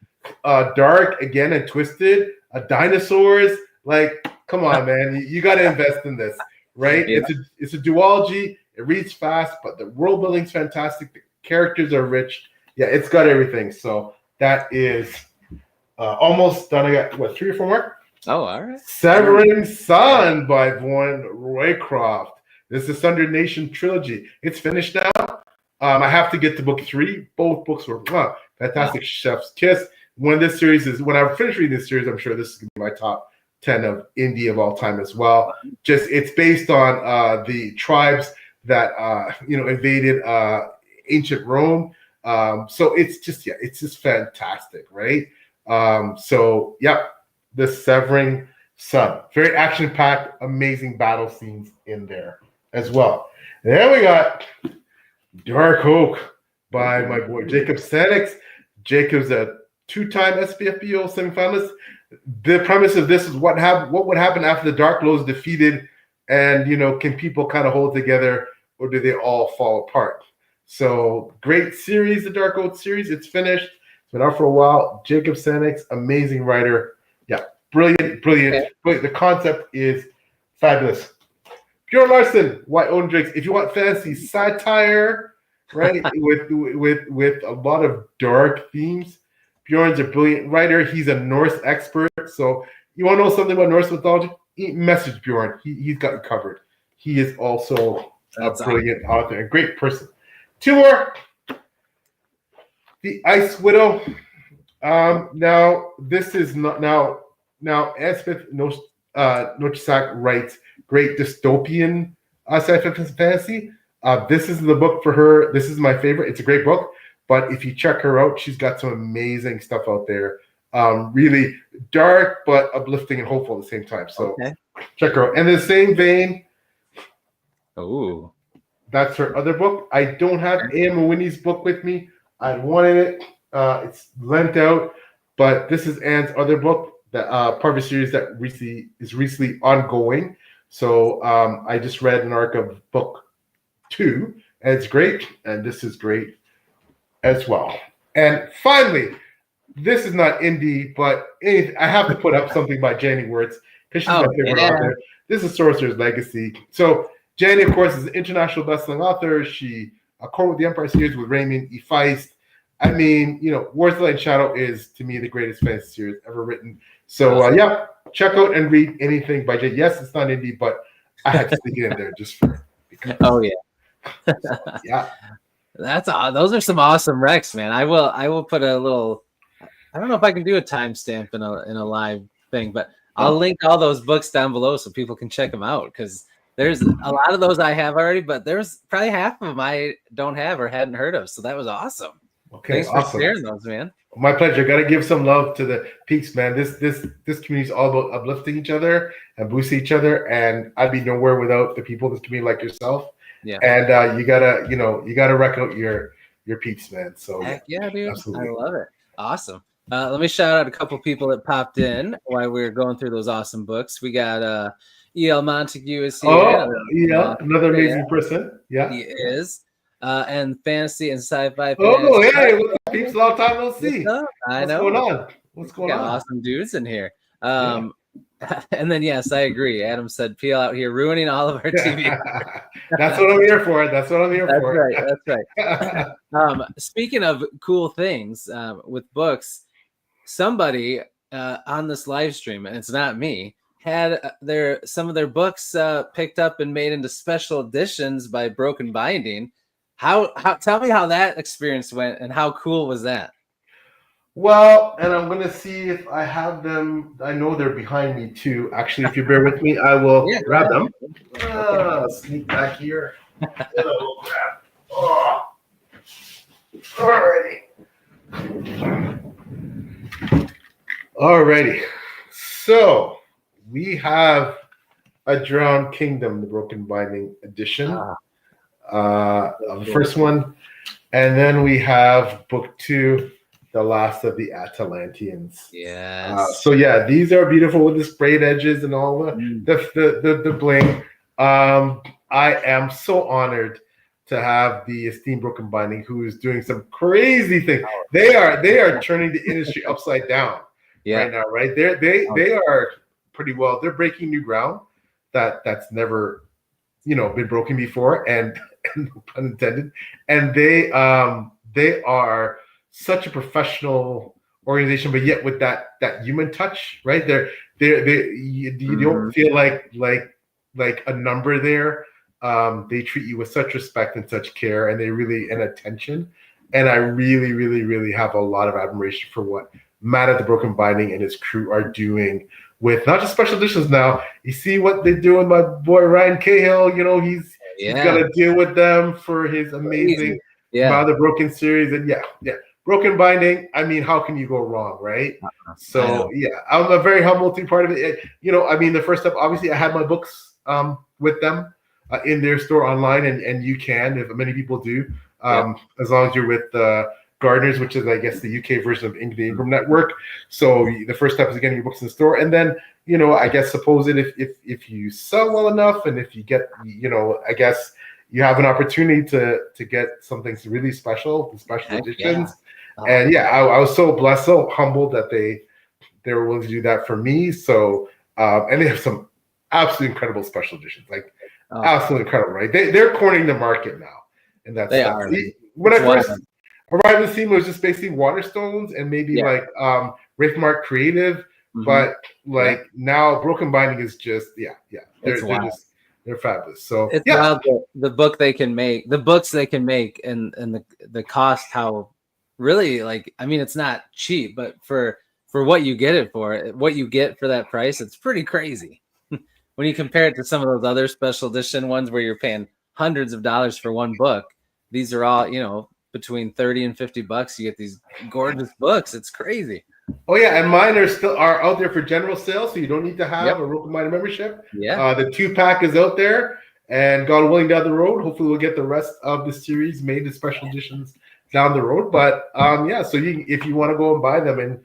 dark again and twisted. Dinosaurs. Like, come on, man. You got to invest in this, right? Yeah. It's a duology. It reads fast, but the world building's fantastic. The characters are rich. Yeah, it's got everything. So that is almost done. I got 3 or 4 more. Oh, all right. Severing Sun by Vaughn Roycroft. This is Sundered Nation trilogy. It's finished now. I have to get to book 3. Both books were fantastic. Chef's kiss. When I finish reading this series, I'm sure this is going to be my top 10 of indie of all time as well. Just it's based on the tribes that invaded ancient Rome. So it's just fantastic, right? The Severing Sun. Very action-packed, amazing battle scenes in there as well. And then we got Dark Oak by my boy Jacob Sanix. Jacob's a 2-time SPFBO semifinalist. The premise of this is what would happen after the Dark Lords defeated, and can people kind of hold together, or do they all fall apart? So great series, the Dark Oak series. It's finished. It's been out for a while. Jacob Sanix, amazing writer. Yeah, brilliant. Okay. The concept is fabulous. Bjorn Larson, White Own Drakes. If you want fantasy satire, right, with a lot of dark themes, Bjorn's a brilliant writer. He's a Norse expert. So you want to know something about Norse mythology? Message Bjorn. He's got you covered. He is also a brilliant author, a great person. 2 more. The Ice Widow. Now this is not now Elspeth Nochisak writes great dystopian sci-fi fantasy. This is the book for her. This is my favorite. It's a great book, but if you check her out, she's got some amazing stuff out there. Really dark but uplifting and hopeful at the same time. So check her out. And in the same vein, that's her other book. I don't have A.M. Winnie's book with me. I wanted it. It's lent out, but this is Anne's other book, that part of a series that is recently ongoing. So I just read an arc of book 2, and it's great, and this is great as well. And finally, this is not indie, but I have to put up something by Janny Wurts because she's my favorite author. This is Sorcerer's Legacy. So Janny, of course, is an international best-selling author. She co-wrote the Empire series with Raymond E. Feist. I mean, Wars, Light, and Shadow is, to me, the greatest fantasy series ever written. So, check out and read anything by Jay. Yes, it's not indie, but I had to stick it in there just for because. Oh, yeah. Yeah. Those are some awesome recs, man. I will put a little, I don't know if I can do a timestamp in a live thing, but I'll link all those books down below so people can check them out, because there's a lot of those I have already, but there's probably half of them I don't have or hadn't heard of. So that was awesome. Okay, thanks for sharing those, man. My pleasure. Got to give some love to the peaks, man. This community is all about uplifting each other and boosting each other, and I'd be nowhere without the people in this community like yourself. Yeah. And you gotta wreck out your peeps, man. So Heck yeah, dude. absolutely. I love it. Awesome. Let me shout out a couple people that popped in while we were going through those awesome books. We got E.L. Montague is here. Oh yeah, another amazing person. Yeah, he is. And fantasy and sci-fi oh fans. hey, what's up, peeps? Long time no What's see. up? I What's know. going on? What's going Got on? awesome dudes in here. Yeah. And then yes, I agree. Adam said PL out here ruining all of our TV. That's what I'm here for. That's what I'm here That's for. right. That's right. Speaking of cool things with books, somebody on this live stream, and it's not me, had some of their books picked up and made into special editions by Broken Binding. How tell me how that experience went and how cool was that? Well, and I'm gonna see if I have them. I know they're behind me too. Actually, if you bear with me, I will grab them. Sneak back here. Oh. Alrighty. So we have a Drowned Kingdom, the Broken Binding edition of the first one, and then we have book 2. The Last of the Atalanteans. Yes. So yeah, these are beautiful with the sprayed edges and all the bling. I am so honored to have the esteemed Broken Binding, who is doing some crazy things. They are turning the industry upside down right now. Right? They are pretty well. They're breaking new ground that's never been broken before, and no pun intended. And they are such a professional organization, but yet with that human touch, right? You don't feel like a number there. They treat you with such respect and such care, and attention. And I really, really, really have a lot of admiration for what Matt at the Broken Binding and his crew are doing with not just special editions now. You see what they do with my boy Ryan Cahill. He's got to deal with them for his amazing Mother Broken series, and Broken Binding, I mean, how can you go wrong, right? So, I'm a very humble to be part of it. The first step, obviously, I had my books with them in their store online, and you can, if many people do, as long as you're with Gardeners, which is, I guess, the UK version of the Ingram Network. So the first step is getting your books in the store. And then, I guess, suppose it if you sell well enough, and if you get, I guess, you have an opportunity to get something really special, the special editions. And I was so blessed, so humbled that they were willing to do that for me. So and they have some absolutely incredible special editions, like absolutely incredible, right? They're cornering the market now, and that's when I first arrived in the scene, it was just basically Waterstones and maybe like Wraithmark Creative, but now Broken Binding is just they're fabulous. So it's wild the book they can make, the books they can make, and the cost, how really, it's not cheap, but for what you get it for, what you get for that price, it's pretty crazy. When you compare it to some of those other special edition ones where you're paying hundreds of dollars for one book, these are all, between $30 and $50. You get these gorgeous books. It's crazy. Oh yeah, and mine are out there for general sale, so you don't need to have a Broken Binding membership. The 2-pack is out there, and God willing, down the road, hopefully we'll get the rest of the series made in special editions down the road. But so if you want to go and buy them, and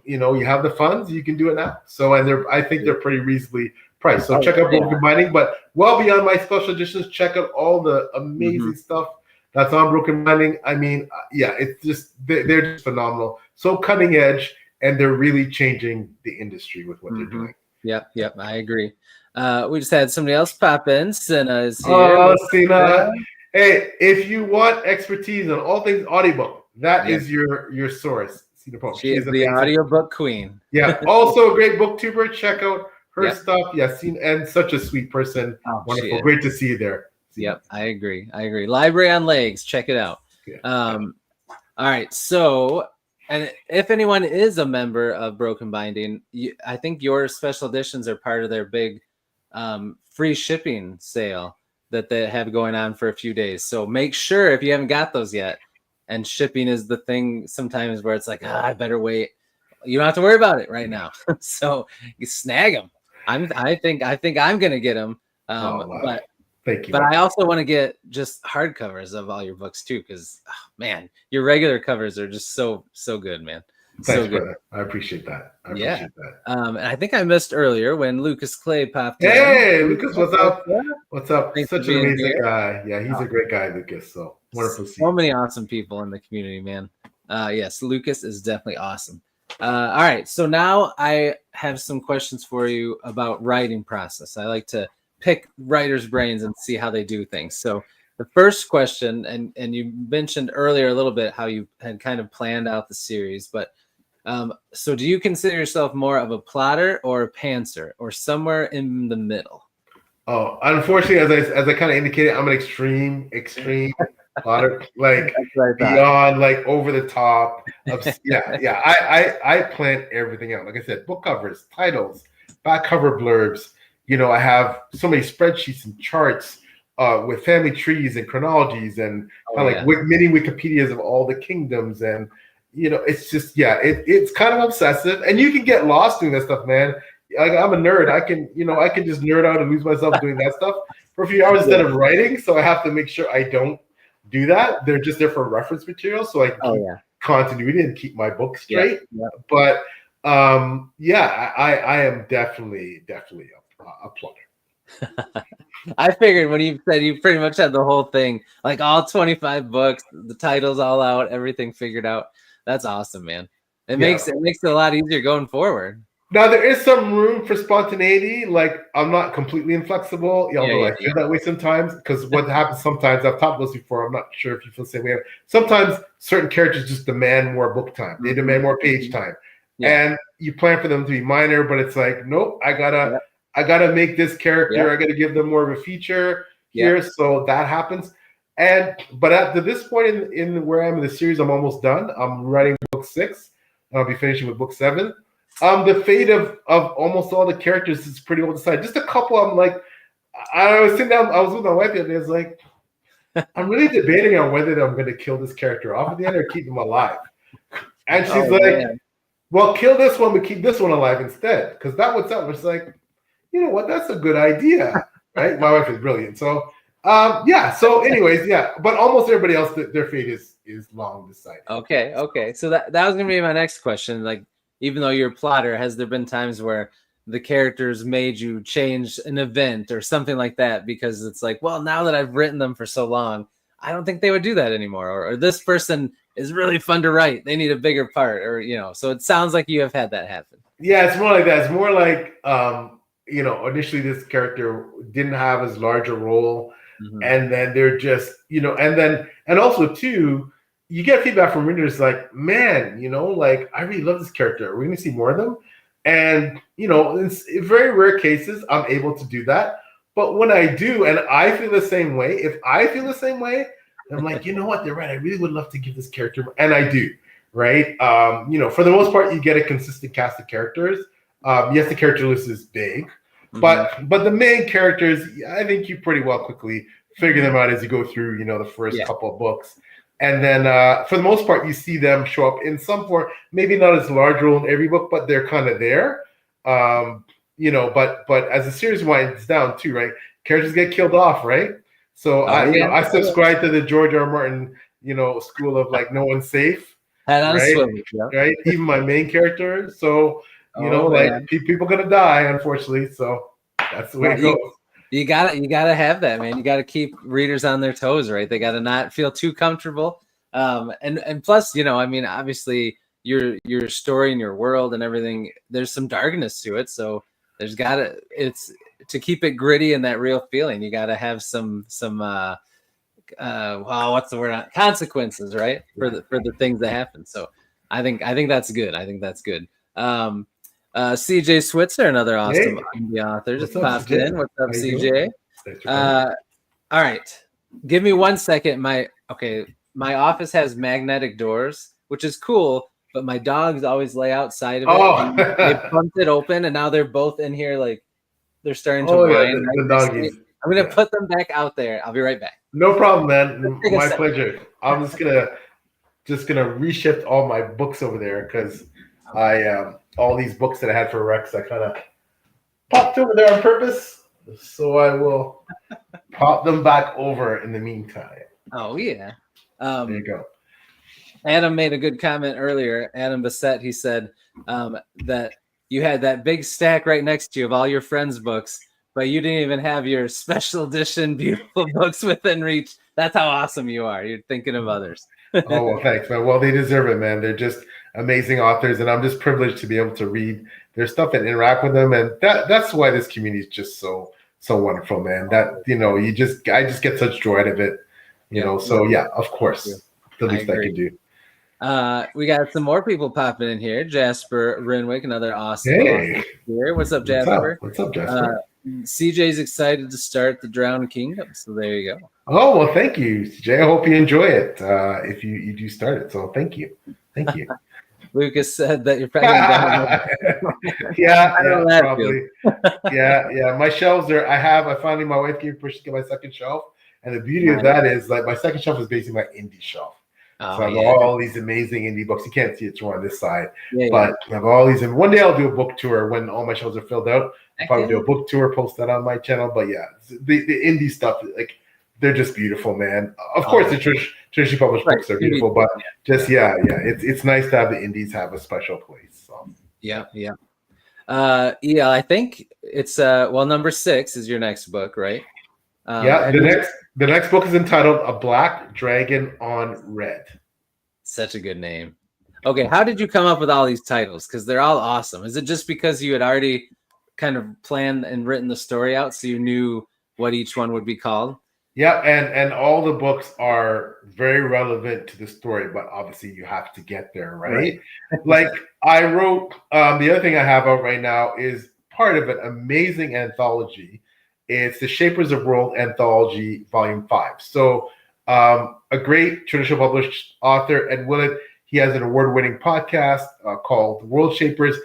you have the funds, you can do it now. So I think they're pretty reasonably priced. So check out Broken Binding, but well beyond my special editions, check out all the amazing stuff that's on Broken Binding. I mean, it's just they're just phenomenal, so cutting edge, and they're really changing the industry with what they're doing. Yep, I agree. We just had somebody else pop in. Sienna is here. Oh, Sienna. Hey, if you want expertise on all things audiobook, that is your source. She is the audiobook queen. Yeah, also a great booktuber. Check out her stuff. And such a sweet person. Wonderful. Great to see you there. Yep, I agree. Library on Legs. Check it out. All right. So, and if anyone is a member of Broken Binding, I think your special editions are part of their big free shipping sale that they have going on for a few days. So make sure, if you haven't got those yet, and shipping is the thing sometimes where it's like, I better wait. You don't have to worry about it right now. So you snag them. I think I'm gonna get them. But Thank you. But I also want to get just hardcovers of all your books too, because man, your regular covers are just so good, man. Thanks, so good. brother. I appreciate that. I appreciate that. And I think I missed earlier when Lucas Clay popped in. Hey, Lucas, what's up? What's up? Thanks Such an amazing guy. Yeah, he's a great guy, Lucas. So wonderful to see. So many awesome people in the community, man. Yes, Lucas is definitely awesome. All right, so now I have some questions for you about writing process. I like to pick writers' brains and see how they do things. So the first question, and you mentioned earlier a little bit how you had kind of planned out the series, but so do you consider yourself more of a plotter or a pantser or somewhere in the middle? Oh, unfortunately, as I kind of indicated, I'm an extreme plotter, like beyond, like over the top. I plan everything out. Like I said, book covers, titles, back cover blurbs. I have so many spreadsheets and charts with family trees and chronologies and mini Wikipedias of all the kingdoms. And, it's just, it's kind of obsessive. And you can get lost doing that stuff, man. Like, I'm a nerd. I can just nerd out and lose myself doing that stuff for a few hours instead of writing. So I have to make sure I don't do that. They're just there for reference material. So I can keep continuity and keep my book straight. But I am definitely a plotter. I figured when you said you pretty much had the whole thing, like all 25 books, the titles all out, everything figured out. That's awesome, man. It makes it a lot easier going forward. Now there is some room for spontaneity. Like, I'm not completely inflexible, although I feel that way sometimes. Because what happens sometimes, I've talked about this before. I'm not sure if you feel the same way. Sometimes certain characters just demand more book time. They demand more page time, and you plan for them to be minor, but it's like, nope, I gotta make this character. I gotta give them more of a feature here, so that happens. But at this point in where I am in the series, I'm almost done. I'm writing book 6, and I'll be finishing with book 7. The fate of almost all the characters is pretty well decided. Just a couple. I'm like, I was sitting down. I was with my wife the other day. I was like, I'm really debating on whether I'm going to kill this character off at the end or keep him alive. And she's well, kill this one, but keep this one alive instead, because that one's up. It's like, you know what? That's a good idea, right? My wife is brilliant. So, So, anyways, But almost everybody else, their fate is long decided. Okay. So that was going to be my next question. Like, even though you're a plotter, has there been times where the characters made you change an event or something like that because it's like, well, now that I've written them for so long, I don't think they would do that anymore, or this person is really fun to write, they need a bigger part, or so it sounds like you have had that happen. Yeah, it's more like that. It's more like initially this character didn't have as large a role, and then they're just and also too, you get feedback from readers like, man, like, I really love this character. Are we going to see more of them? And, in very rare cases, I'm able to do that. But when I do, and I feel the same way, if I feel the same way, I'm like, you know what? They're right. I really would love to give this character, and I do, right? For the most part, you get a consistent cast of characters. Yes, the character list is big, but the main characters, I think you pretty well quickly figure them out as you go through, the first couple of books. And then for the most part, you see them show up in some form, maybe not as large role in every book, but they're kind of there. But as the series winds down too, right? Characters get killed off, right? So I subscribe to the George R. R. Martin, school of like, no one's safe. Right? Even my main character. So, people gonna die, unfortunately. So that's the way it goes. You gotta have that, man. You gotta keep readers on their toes, right? They gotta not feel too comfortable. And plus, obviously your story and your world and everything, there's some darkness to it. So it's to keep it gritty and that real feeling, you gotta have some what's the word? Consequences, right? For the things that happen. So I think that's good. CJ Switzer, another awesome author, just popped in. What's up, CJ? All right, give me 1 second. My office has magnetic doors, which is cool, but my dogs always lay outside of it. They bumped it open, and now they're both in here, like they're starting to whine. The doggies. I'm gonna put them back out there. I'll be right back. No problem, man. My pleasure. I'm just gonna reshift all my books over there because all these books that I had for Rex, I kind of popped over there on purpose. So I will pop them back over in the meantime. Oh yeah. There you go. Adam made a good comment earlier. Adam Bassett, he said that you had that big stack right next to you of all your friends' books, but you didn't even have your special edition beautiful books within reach. That's how awesome you are. You're thinking of others. Oh, well, thanks, man. Well, they deserve it, man. They're just amazing authors, and I'm just privileged to be able to read their stuff and interact with them. And that's why this community is just so wonderful, man. That I just get such joy out of it. So yeah, of course. The least I can do. We got some more people popping in here. Jasper Renwick, another awesome Hey. here. What's up, Jasper? What's up, Jasper? CJ's excited to start the Drowned Kingdom, so there you go. Oh, well, thank you, CJ. I hope you enjoy it if you do start it. So thank you. Lucas said that you're probably yeah, probably. yeah. My shelves are. I finally my wife gave me push to get my second shelf, and the beauty of that is like my second shelf is basically my indie shelf. So I have all these amazing indie books. You can't see it on this side, but I have all these. And one day I'll do a book tour when all my shelves are filled out. I'll probably do a book tour, post that on my channel. But yeah, the indie stuff, like they're just beautiful, man. Of course, the traditionally published books are beautiful, but it's nice to have the indies have a special place. So. Yeah. I think it's number 6 is your next book, right? The next book is entitled A Black Dragon on Red. Such a good name. Okay, how did you come up with all these titles? Because they're all awesome. Is it just because you had already kind of planned and written the story out so you knew what each one would be called? Yeah, and all the books are very relevant to the story, but obviously you have to get there, right? Like I wrote, the other thing I have out right now is part of an amazing anthology. It's the Shapers of World Anthology, Volume 5. So a great traditional published author, Ed Willett, he has an award-winning podcast called World Shapers.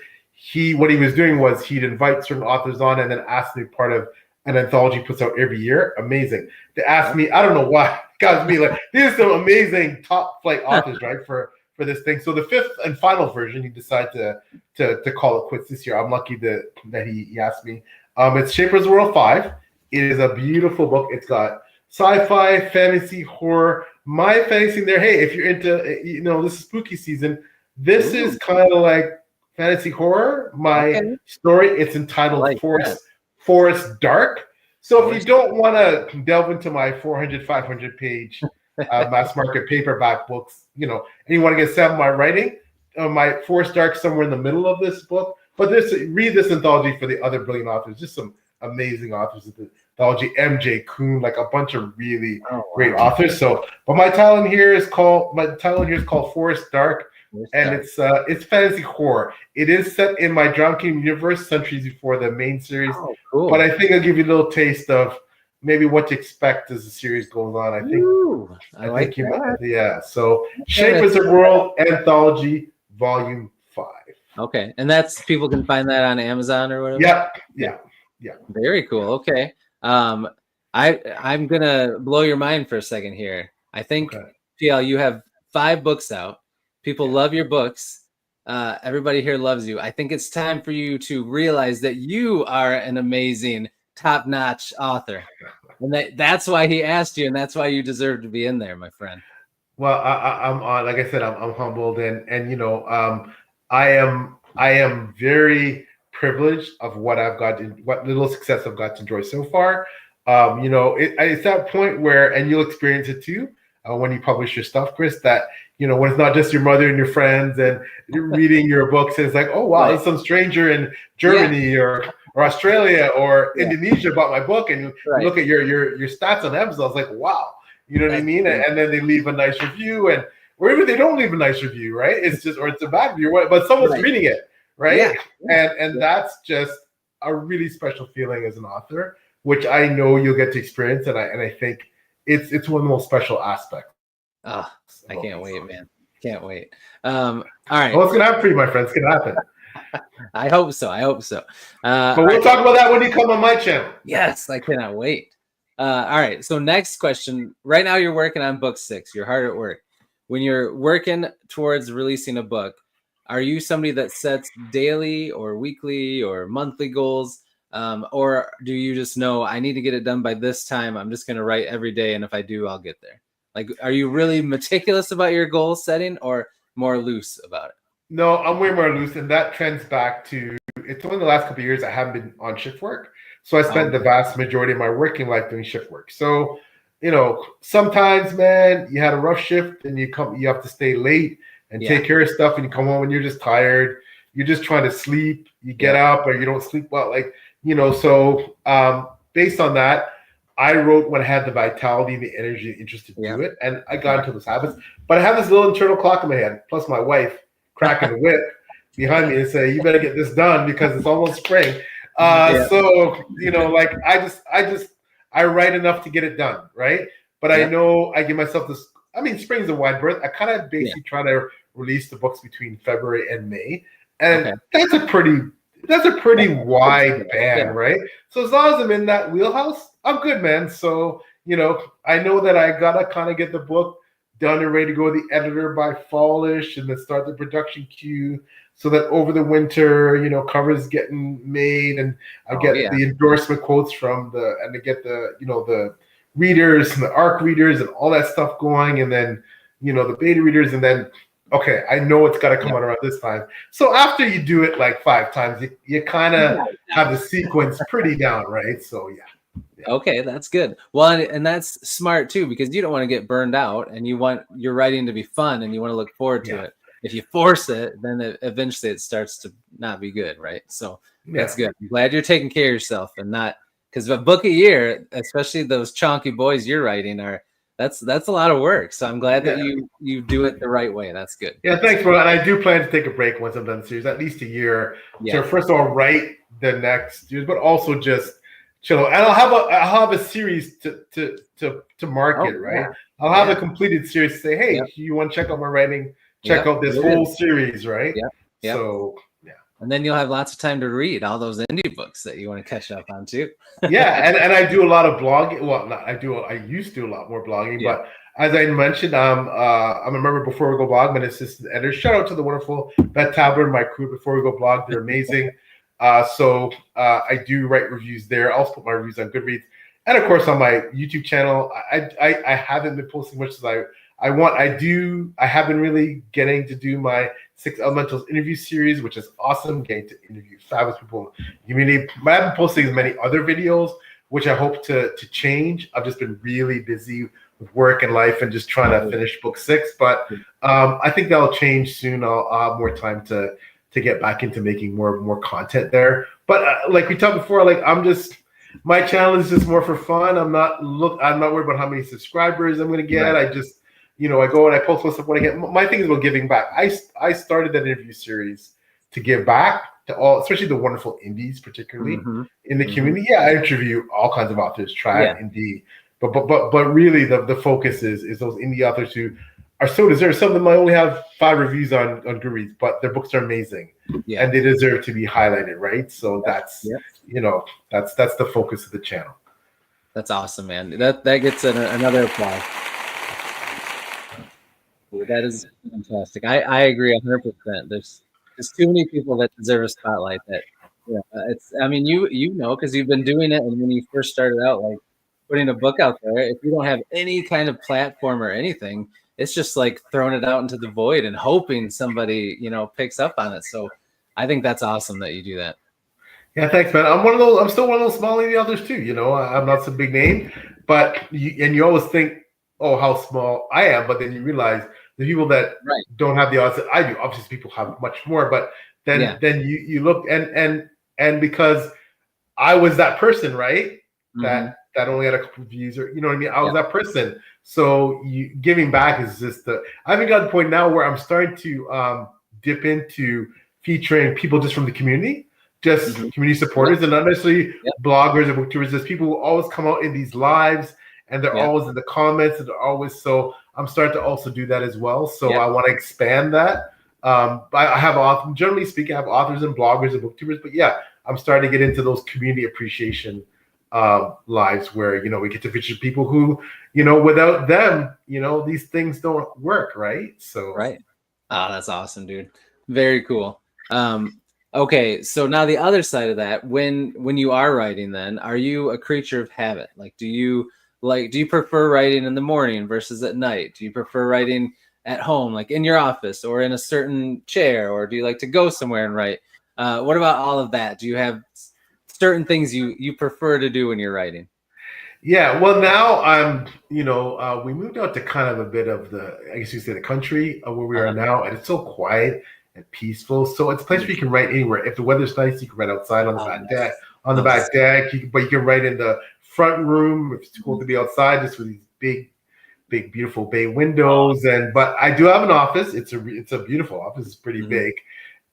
What he was doing was he'd invite certain authors on and then ask me part of an anthology puts out every year. Amazing. They asked me, I don't know why, got me like, these are some amazing top flight authors, right, for this thing. So the 5th and final version, he decided to call it quits this year. I'm lucky that he asked me. It's Shapers of World 5. It is a beautiful book. It's got sci-fi, fantasy, horror. My fantasy there, hey, if you're into, this is spooky season, this is kind of like fantasy horror. My story, it's entitled Forest Dark. So if you don't want to delve into my 400, 500 page mass market paperback books, and you want to get some of my writing, my Forest Dark somewhere in the middle of this book. But read this anthology for the other brilliant authors, just some amazing authors in the anthology. MJ Kuhn, like a bunch of really great authors. So, but my title here is called Forest Dark, and it's fantasy horror. It is set in my Drowned Kingdom universe, centuries before the main series. Oh, cool. But I think I'll give you a little taste of maybe what to expect as the series goes on. I think you might. Yeah. So, Shapers of World Anthology, Volume 5. Okay, and that's people can find that on Amazon or whatever. Yeah. Very cool. Okay, I'm gonna blow your mind for a second here. I think PL, you have 5 books out. People love your books. Everybody here loves you. I think it's time for you to realize that you are an amazing, top-notch author, and that's why he asked you, and that's why you deserve to be in there, my friend. Well, I'm like I said, I'm humbled, and I am very privileged of what little success I've got to enjoy so far. It's that point where, and you'll experience it too, when you publish your stuff, Chris, that, when it's not just your mother and your friends and reading your books, and it's like, oh, wow, there's some stranger in Germany or Australia or Indonesia bought my book, and you look at your stats on Amazon, it's like, wow, you know what I mean? And then they leave a nice review, or even they don't leave a nice review, right? It's just, or it's a bad review, but someone's reading it, right? And that's just a really special feeling as an author, which I know you'll get to experience, and I think it's one of the most special aspects. Oh, I can't wait, man! Can't wait. All right. Well, it's gonna happen for you, my friends. It's gonna happen. I hope so. But we'll talk about that when you come on my channel. Yes, I cannot wait. All right. So next question. Right now, you're working on book 6. You're hard at work. When you're working towards releasing a book, are you somebody that sets daily or weekly or monthly goals? Or do you just know I need to get it done by this time? I'm just going to write every day, and if I do, I'll get there. Like, are you really meticulous about your goal setting, or more loose about it? No, I'm way more loose, and that trends back to it's only the last couple of years I haven't been on shift work. So I spent the vast majority of my working life doing shift work. So, sometimes, man, you had a rough shift and you have to stay late and take care of stuff, and you come home and you're just tired. You're just trying to sleep. You get up or you don't sleep well. So based on that, I wrote when I had the vitality, the energy, the interest to do it. And I got into those habits. But I have this little internal clock in my head, plus my wife cracking the whip behind me and say, you better get this done because it's almost spring. So, I write enough to get it done, right? But I know I give myself this. I mean, spring's a wide berth. I kind of basically try to release the books between February and May, and that's a pretty wide band, right? So as long as I'm in that wheelhouse, I'm good, man. So I know that I gotta kind of get the book done and ready to go to the editor by fallish, and then start the production queue, so that over the winter, covers getting made, and I get the endorsement quotes and I get the readers and the ARC readers and all that stuff going, and then the beta readers, and then I know it's got to come out around this time. So after you do it like 5 times, you kind of have the sequence pretty down, right? So yeah. Okay, that's good. Well, and that's smart too, because you don't want to get burned out, and you want your writing to be fun, and you want to look forward to it. If you force it, then eventually it starts to not be good, right? So that's good. I'm glad you're taking care of yourself, and not because a book a year, especially those chonky boys you're writing, that's a lot of work. So I'm glad that you do it the right way. That's good. Yeah, thanks, bro. And I do plan to take a break once I'm done the series, at least a year. So first of all, write the next series, but also just chill. And I'll have a series to market, right? I'll have a completed series to say, hey, you want to check out my writing? Check out this whole series, right? Yeah. So and then you'll have lots of time to read all those indie books that you want to catch up on too. And I do a lot of blogging. Well, I used to do a lot more blogging, but as I mentioned, I'm a member Before We Go Blog, my assistant editor. Shout out to the wonderful Beth Tabler and my crew Before We Go Blog. They're amazing. So I do write reviews there. I'll put my reviews on Goodreads, and of course on my YouTube channel. I haven't been posting much as I want. I have been really getting to do my 6 Elementals interview series, which is awesome. Getting to interview fabulous people in the community. I haven't posted as many other videos, which I hope to change. I've just been really busy with work and life and just trying to finish book 6. But I think that'll change soon. I'll have more time to get back into making more content there. But like we talked before, my channel is just more for fun. I'm not worried about how many subscribers I'm going to get. I just I go and I post my stuff when I get. My thing is about giving back. I started that interview series to give back to all, especially the wonderful indies, particularly in the community. Yeah, I interview all kinds of authors, indie, but really the focus is those indie authors who are so deserved. Some of them I only have 5 reviews on Goodreads, but their books are amazing, and they deserve to be highlighted, right? So that's that's the focus of the channel. That's awesome, man. That gets another applause. That is fantastic. I agree 100%. There's too many people that deserve a spotlight. That it's. I mean, you know, because you've been doing it, and when you first started out, like putting a book out there, if you don't have any kind of platform or anything, it's just like throwing it out into the void and hoping somebody picks up on it. So I think that's awesome that you do that. Yeah, thanks, man. I'm still one of those small indie authors too. I'm not some big name, but you always think, oh, how small I am, but then you realize the people that don't have the odds that I do. Obviously, people have much more, but then you look and because I was that person, right? That only had a couple of views, or what I mean. I was that person. So giving back is just I haven't got to the point now where I'm starting to dip into featuring people just from the community. Just community supporters, and not necessarily bloggers or booktubers. Just people who always come out in these lives, and they're always in the comments, and they're always. So I'm starting to also do that as well. So I want to expand that. I have generally speaking, I have authors and bloggers and booktubers, but I'm starting to get into those community appreciation lives where we get to feature people who without them these things don't work, right? So oh, that's awesome, dude. Very cool. Okay, so now the other side of that, when you are writing, then are you a creature of habit? Like, do you prefer writing in the morning versus at night? Do you prefer writing at home, like in your office or in a certain chair, or do you like to go somewhere and write? What about all of that? Do you have certain things you prefer to do when you're writing? Yeah, well, now we moved out to kind of a bit of I guess you say the country where we are now, and it's so quiet and peaceful. So it's a place where you can write anywhere. If the weather's nice, you can write outside on the back deck. On the back deck, but you can write in the front room if it's cool to be outside, just with these big, beautiful bay windows. But I do have an office. It's a beautiful office. It's pretty big,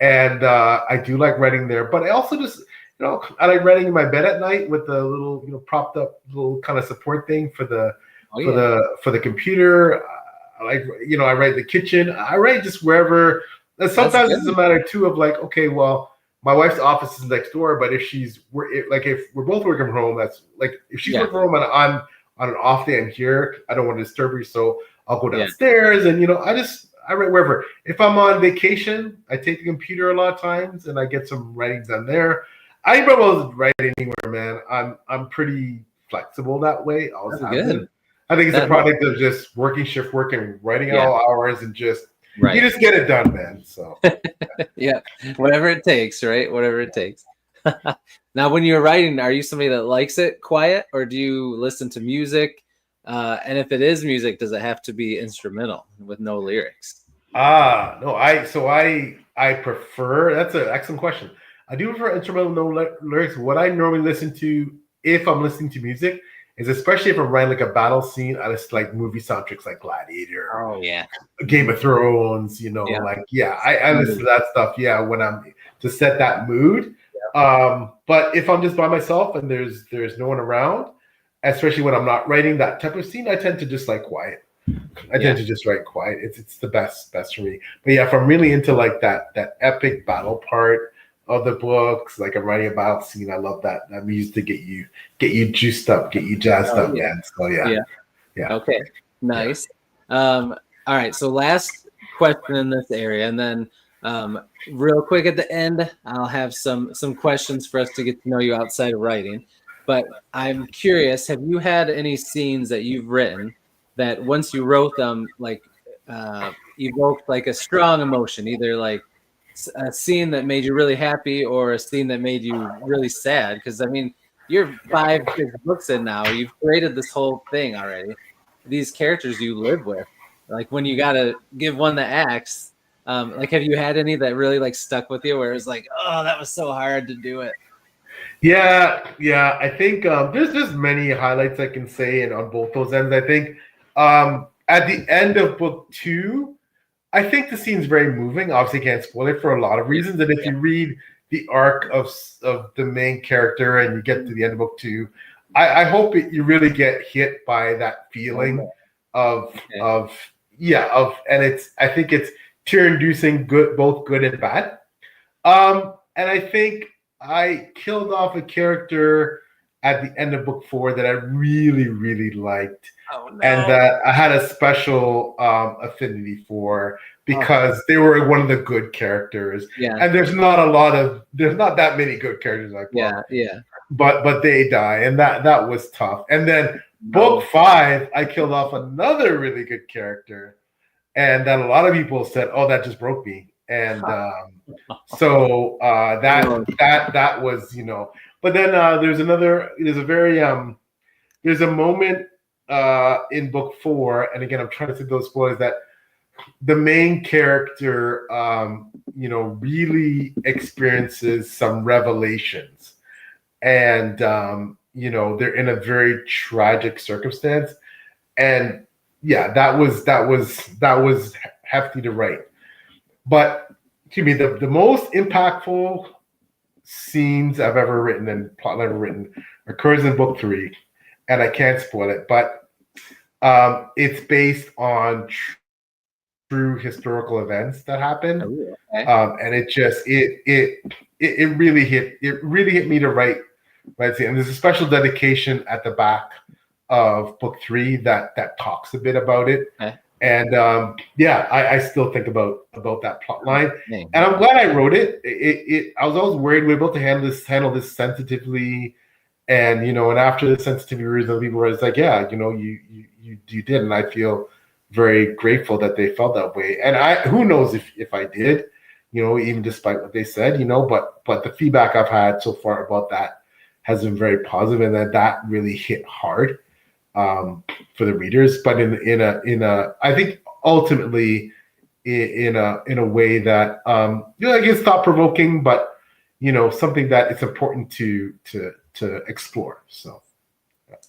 and I do like writing there. But I also just I like writing in my bed at night with the little, propped up little kind of support thing for the for the computer. I like, I write in the kitchen. I write just wherever. And sometimes it's a matter too of like, okay, well, my wife's office is next door, but if we're both working from home, that's like if she's working from home and I'm on an off day, I'm here. I don't want to disturb her, so I'll go downstairs and I write wherever. If I'm on vacation, I take the computer a lot of times and I get some writing done there. I ain't able to write anywhere, man. I'm pretty flexible that way. I think it's a product of just working shift work and writing at all hours and just you just get it done, man. So yeah, whatever it takes, right? Whatever it takes. Now, when you're writing, are you somebody that likes it quiet, or do you listen to music? And if it is music, does it have to be instrumental with no lyrics? No, I prefer. That's an excellent question. I do prefer instrumental, no lyrics. What I normally listen to, if I'm listening to music, is especially if I'm writing like a battle scene, I just like movie soundtracks like Gladiator, Game of Thrones, I listen to that stuff, when I'm to set that mood. But if I'm just by myself and there's no one around, especially when I'm not writing that type of scene, I tend to just like quiet. I tend to just write quiet. It's the best for me. But yeah, if I'm really into like that epic battle part of the books, like I'm writing a battle scene, I love that music to get you juiced up, get you jazzed up, man. So yeah. Okay, nice. All right, so last question in this area, and then real quick at the end, I'll have some questions for us to get to know you outside of writing. But I'm curious, have you had any scenes that you've written that once you wrote them, like evoked like a strong emotion, either like a scene that made you really happy or a scene that made you really sad? Because I mean, you're 5 books in now. You've created this whole thing already. These characters you live with, like when you got to give one the axe, like have you had any that really like stuck with you where it's like, oh, that was so hard to do it? Yeah. I think there's many highlights I can say, and on both those ends, I think at the end of book 2, I think the scene's very moving. Obviously, can't spoil it for a lot of reasons. And if you read the arc of the main character and you get to the end of book 2, I hope you really get hit by that feeling of and I think it's tear-inducing, both good and bad. And I think I killed off a character at the end of book 4 that I really, really liked. Oh, no. And that I had a special affinity for because they were one of the good characters. Yeah. And there's not that many good characters like that. Yeah. But they die, and that was tough. And then book 5, I killed off another really good character, and then a lot of people said, "Oh, that just broke me." And so that was, But then there's a moment in book 4, and again, I'm trying to say those spoilers, that the main character, really experiences some revelations, and they're in a very tragic circumstance, and that was hefty to write. But to me, the most impactful scenes I've ever written and plot I've ever written occurs in book 3, and I can't spoil it, but it's based on true historical events that happened. And it just it really hit me to write. And there's a special dedication at the back of book 3 that talks a bit about it. And yeah, I still think about that plot line, Dang. and I'm glad I wrote it. I was always worried we were able to handle this sensitively, and and after the sensitivity reason, people were like, yeah, you did, and I feel very grateful that they felt that way. And who knows if I did, even despite what they said, but the feedback I've had so far about that has been very positive, and that really hit hard for the readers, but in a I think ultimately in a way that I guess thought provoking, but something that it's important to explore. So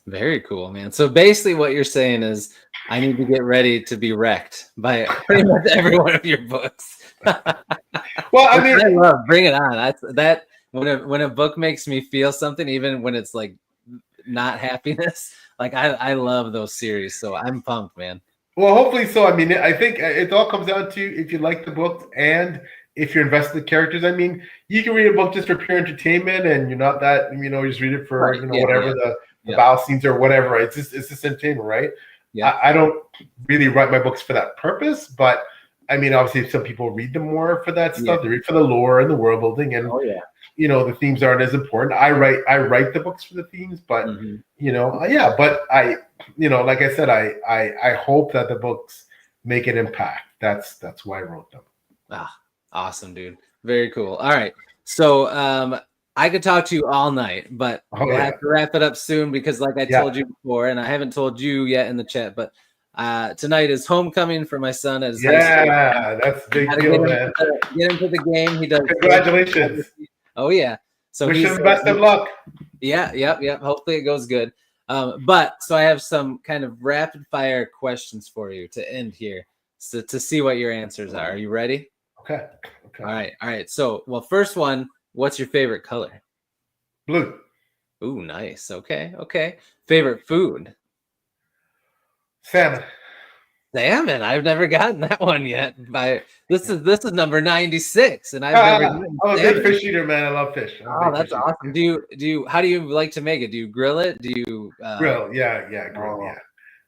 very cool, man. So basically, what you're saying is, I need to get ready to be wrecked by pretty much every one of your books. Well, I mean, I love Bring It On. That when a book makes me feel something, even when it's like not happiness, like I love those series. So I'm pumped, man. Well, hopefully so. I mean, I think it all comes down to if you like the book and if you're invested in the characters. I mean, you can read a book just for pure entertainment, and you're not that just read it for Right. whatever the battle scenes or whatever. It's just entertainment, right? Yeah. I don't really write my books for that purpose, but I mean, obviously, some people read them more for that stuff. They read for the lore and the world building, and the themes aren't as important. I write the books for the themes, but yeah. But like I said, I hope that the books make an impact. That's why I wrote them. Ah, awesome, dude. Very cool. All right, so I could talk to you all night, but we'll have to wrap it up soon because, like I told you before, and I haven't told you yet in the chat, but tonight is homecoming for my son at his high school. That's a big deal, man. Get into the game. He does. Congratulations. Oh yeah. So wish him the best of luck. Yeah. Hopefully it goes good. But so I have some kind of rapid fire questions for you to end here, so to see what your answers are. Are you ready? Okay. All right. So, first one. What's your favorite color? Blue. Ooh, nice. Okay. Favorite food? Salmon. Salmon. I've never gotten that one yet. This is number 96, and I've never. I'm a big fish eater, man. I love fish. Oh, that's awesome. Do you? How do you like to make it? Do you grill it? Do you grill? Yeah, grill. Yeah.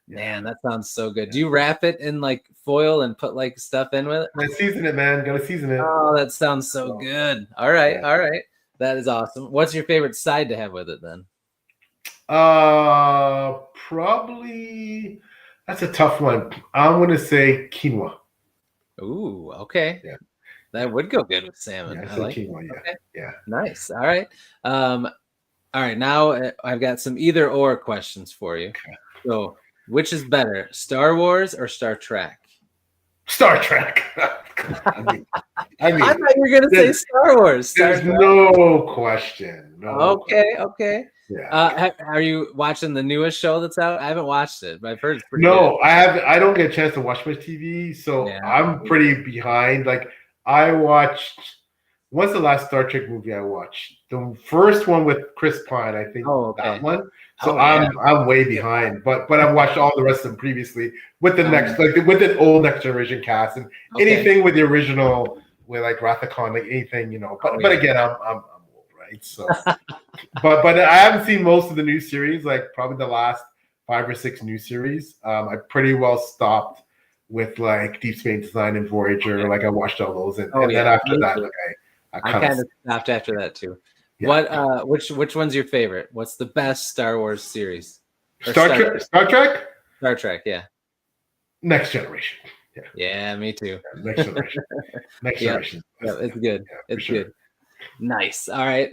Man, that sounds so good. Do you wrap it in like foil and put like stuff in with it? I season it, man. Gotta season it. Oh, that sounds so good. All right. That is awesome. What's your favorite side to have with it then? Probably that's a tough one. I'm gonna say quinoa. Ooh, okay. Yeah. That would go good with salmon. I like quinoa, yeah. Nice. All right. All right. Now I've got some either or questions for you. Okay. So, which is better, Star Wars or Star Trek? Star Trek. I mean, I thought you were gonna say Star Wars. There's no question. No. Okay. Yeah. Are you watching the newest show that's out? I haven't watched it, but I've heard it's pretty good. I haven't. I don't get a chance to watch much TV, so I'm pretty behind. Like I watched. What's the last Star Trek movie I watched? The first one with Chris Pine, I think. That one. So I'm way behind, but I've watched all the rest of them previously with the next, like with an old Next Generation cast and anything with the original, with like Rathacon, like anything, But again, I'm old, right? So, but I haven't seen most of the new series, like probably the last 5 or 6 new series. I pretty well stopped with like Deep Space Nine and Voyager. Like I watched all those, and then after that, like I kind of stopped after that too. Yeah. Which one's your favorite? What's the best Star Wars series? Star Trek? Star Trek, yeah. Next Generation. Yeah, me too. Next Generation. Next Generation. Yeah, it's good. It's good. Nice. All right.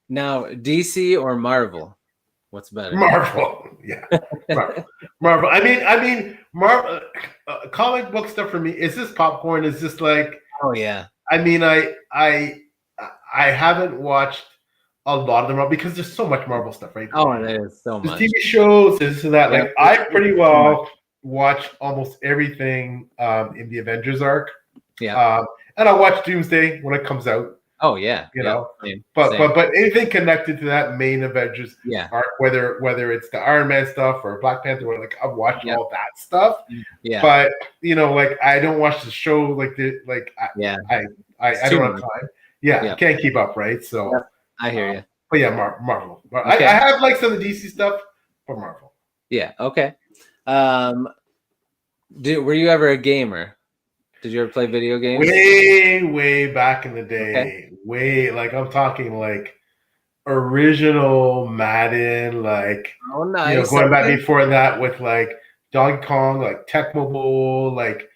Now DC or Marvel? What's better? Marvel. Yeah. Marvel. I mean, Marvel. Comic book stuff for me. Is this popcorn? Is this like? Oh yeah. I mean, I haven't watched a lot of them because there's so much Marvel stuff, right? Oh, there is so much. TV shows, this and that. Like I pretty well watch almost everything in the Avengers arc. Yeah. And I watch Doomsday when it comes out. Oh yeah. Same. But anything connected to that main Avengers arc, whether it's the Iron Man stuff or Black Panther, or like I've watched all that stuff. Yeah. But like I don't watch the show like I don't have time. I can't keep up, right? So I hear you. But yeah, Marvel. Okay. I have like some of the DC stuff, but Marvel. Yeah. Okay. Were you ever a gamer? Did you ever play video games? Way back in the day. Okay. Like I'm talking like original Madden, like Oh, nice. going back Okay. before that with like Donkey Kong, like Tecmo Bowl, like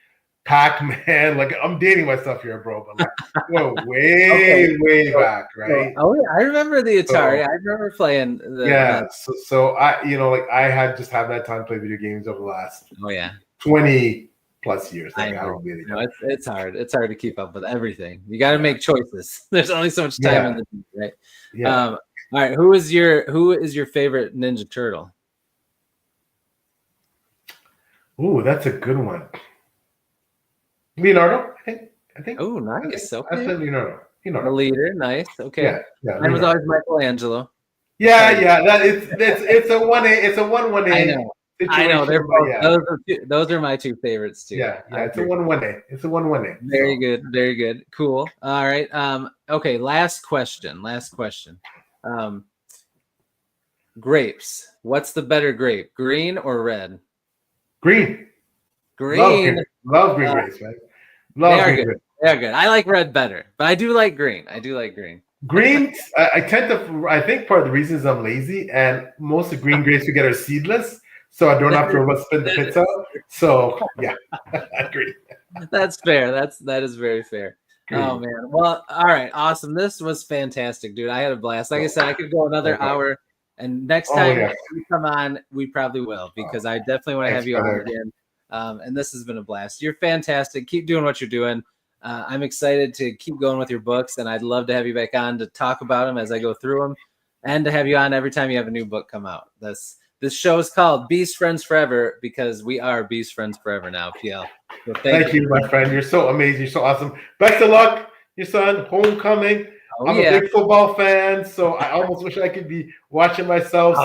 Pac-Man. Like I'm dating myself here, bro, but like way So, back, right? oh yeah, I remember the Atari. So I remember playing yeah, the so I like I had just had that time to play video games over the last Oh yeah. 20 plus years. I Like I know. really No, it's hard. It's hard to keep up with everything. You got to yeah. make choices. There's only so much time in the day, right? Yeah. All right. Who is your favorite Ninja Turtle? Ooh, that's a good one. Leonardo, I think. Oh, nice. I Okay. said Leonardo. The leader. Nice. Okay. Yeah. Mine was Leonardo. always Michelangelo. Yeah. That it's a 1A. It's a 1-1A I know. They're situation, but both. yeah. Those are my two favorites too. Yeah. It's a 1-1A. It's a 1-1A. Very good. Very good. Cool. All right. Okay. Last question. Grapes. What's the better grape? Green or red? Green. Green. Love green grapes, man. They are good. They are good. I like red better, but I do like green. Greens, I tend to. I think part of the reason is I'm lazy, and most of the green grapes we get are seedless, so I don't have to spin the pits out. So yeah, I agree. That's fair. That is very fair. Green. Oh man. Well, all right. Awesome. This was fantastic, dude. I had a blast. Like I said, I could go another hour. And next time you come on, we probably will, because I definitely want to have you on again. And this has been a blast. You're fantastic. Keep doing what you're doing. I'm excited to keep going with your books, and I'd love to have you back on to talk about them as I go through them, and to have you on every time you have a new book come out. This show is called Beast Friends Forever because we are Beast Friends Forever now, PL. So thank you, my friend. You're so amazing. You're so awesome. Best of luck, your son. Homecoming. I'm a big football fan, so I almost wish I could be watching myself.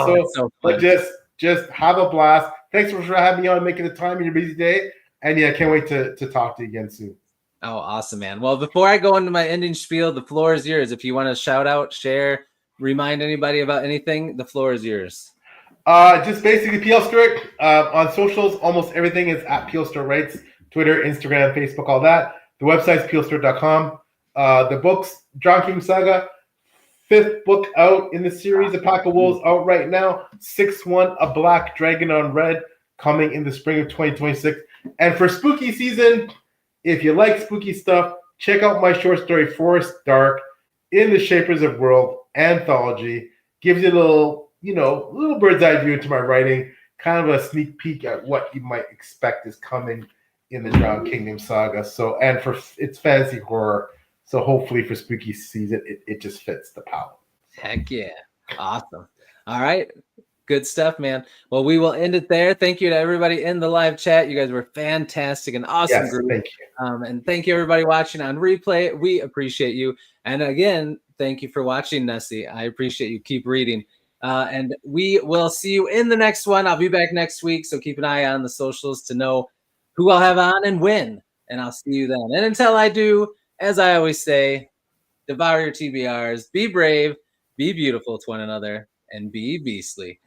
But just have a blast. Thanks for having me on, making the time in your busy day. And yeah, I can't wait to talk to you again soon. Oh, awesome, man. Well, before I go into my ending spiel, the floor is yours. If you want to shout out, share, remind anybody about anything, the floor is yours. Just basically PL Stuart on socials. Almost everything is at PL Stuart Writes. Twitter, Instagram, Facebook, all that. The website's plstuart.com. The books, Drowned Kingdom Saga, 5th book out in the series, A Pack of Wolves out right now. 6th one, A Black Dragon on Red, coming in the spring of 2026. And for spooky season, if you like spooky stuff, check out my short story, Forest Dark, in the Shapers of World anthology. Gives you a little bird's eye view into my writing, kind of a sneak peek at what you might expect is coming in the Drowned Kingdom Saga. So, and for it's fantasy horror. So hopefully for spooky season, it just fits the palette. Heck yeah. Awesome. All right. Good stuff, man. Well, we will end it there. Thank you to everybody in the live chat. You guys were fantastic and awesome group. Thank you. And thank you everybody watching on replay. We appreciate you. And again, thank you for watching, Nessie. I appreciate you. Keep reading. And we will see you in the next one. I'll be back next week. So keep an eye on the socials to know who I'll have on and when. And I'll see you then. And until I do, as I always say, devour your TBRs, be brave, be beautiful to one another, and be beastly.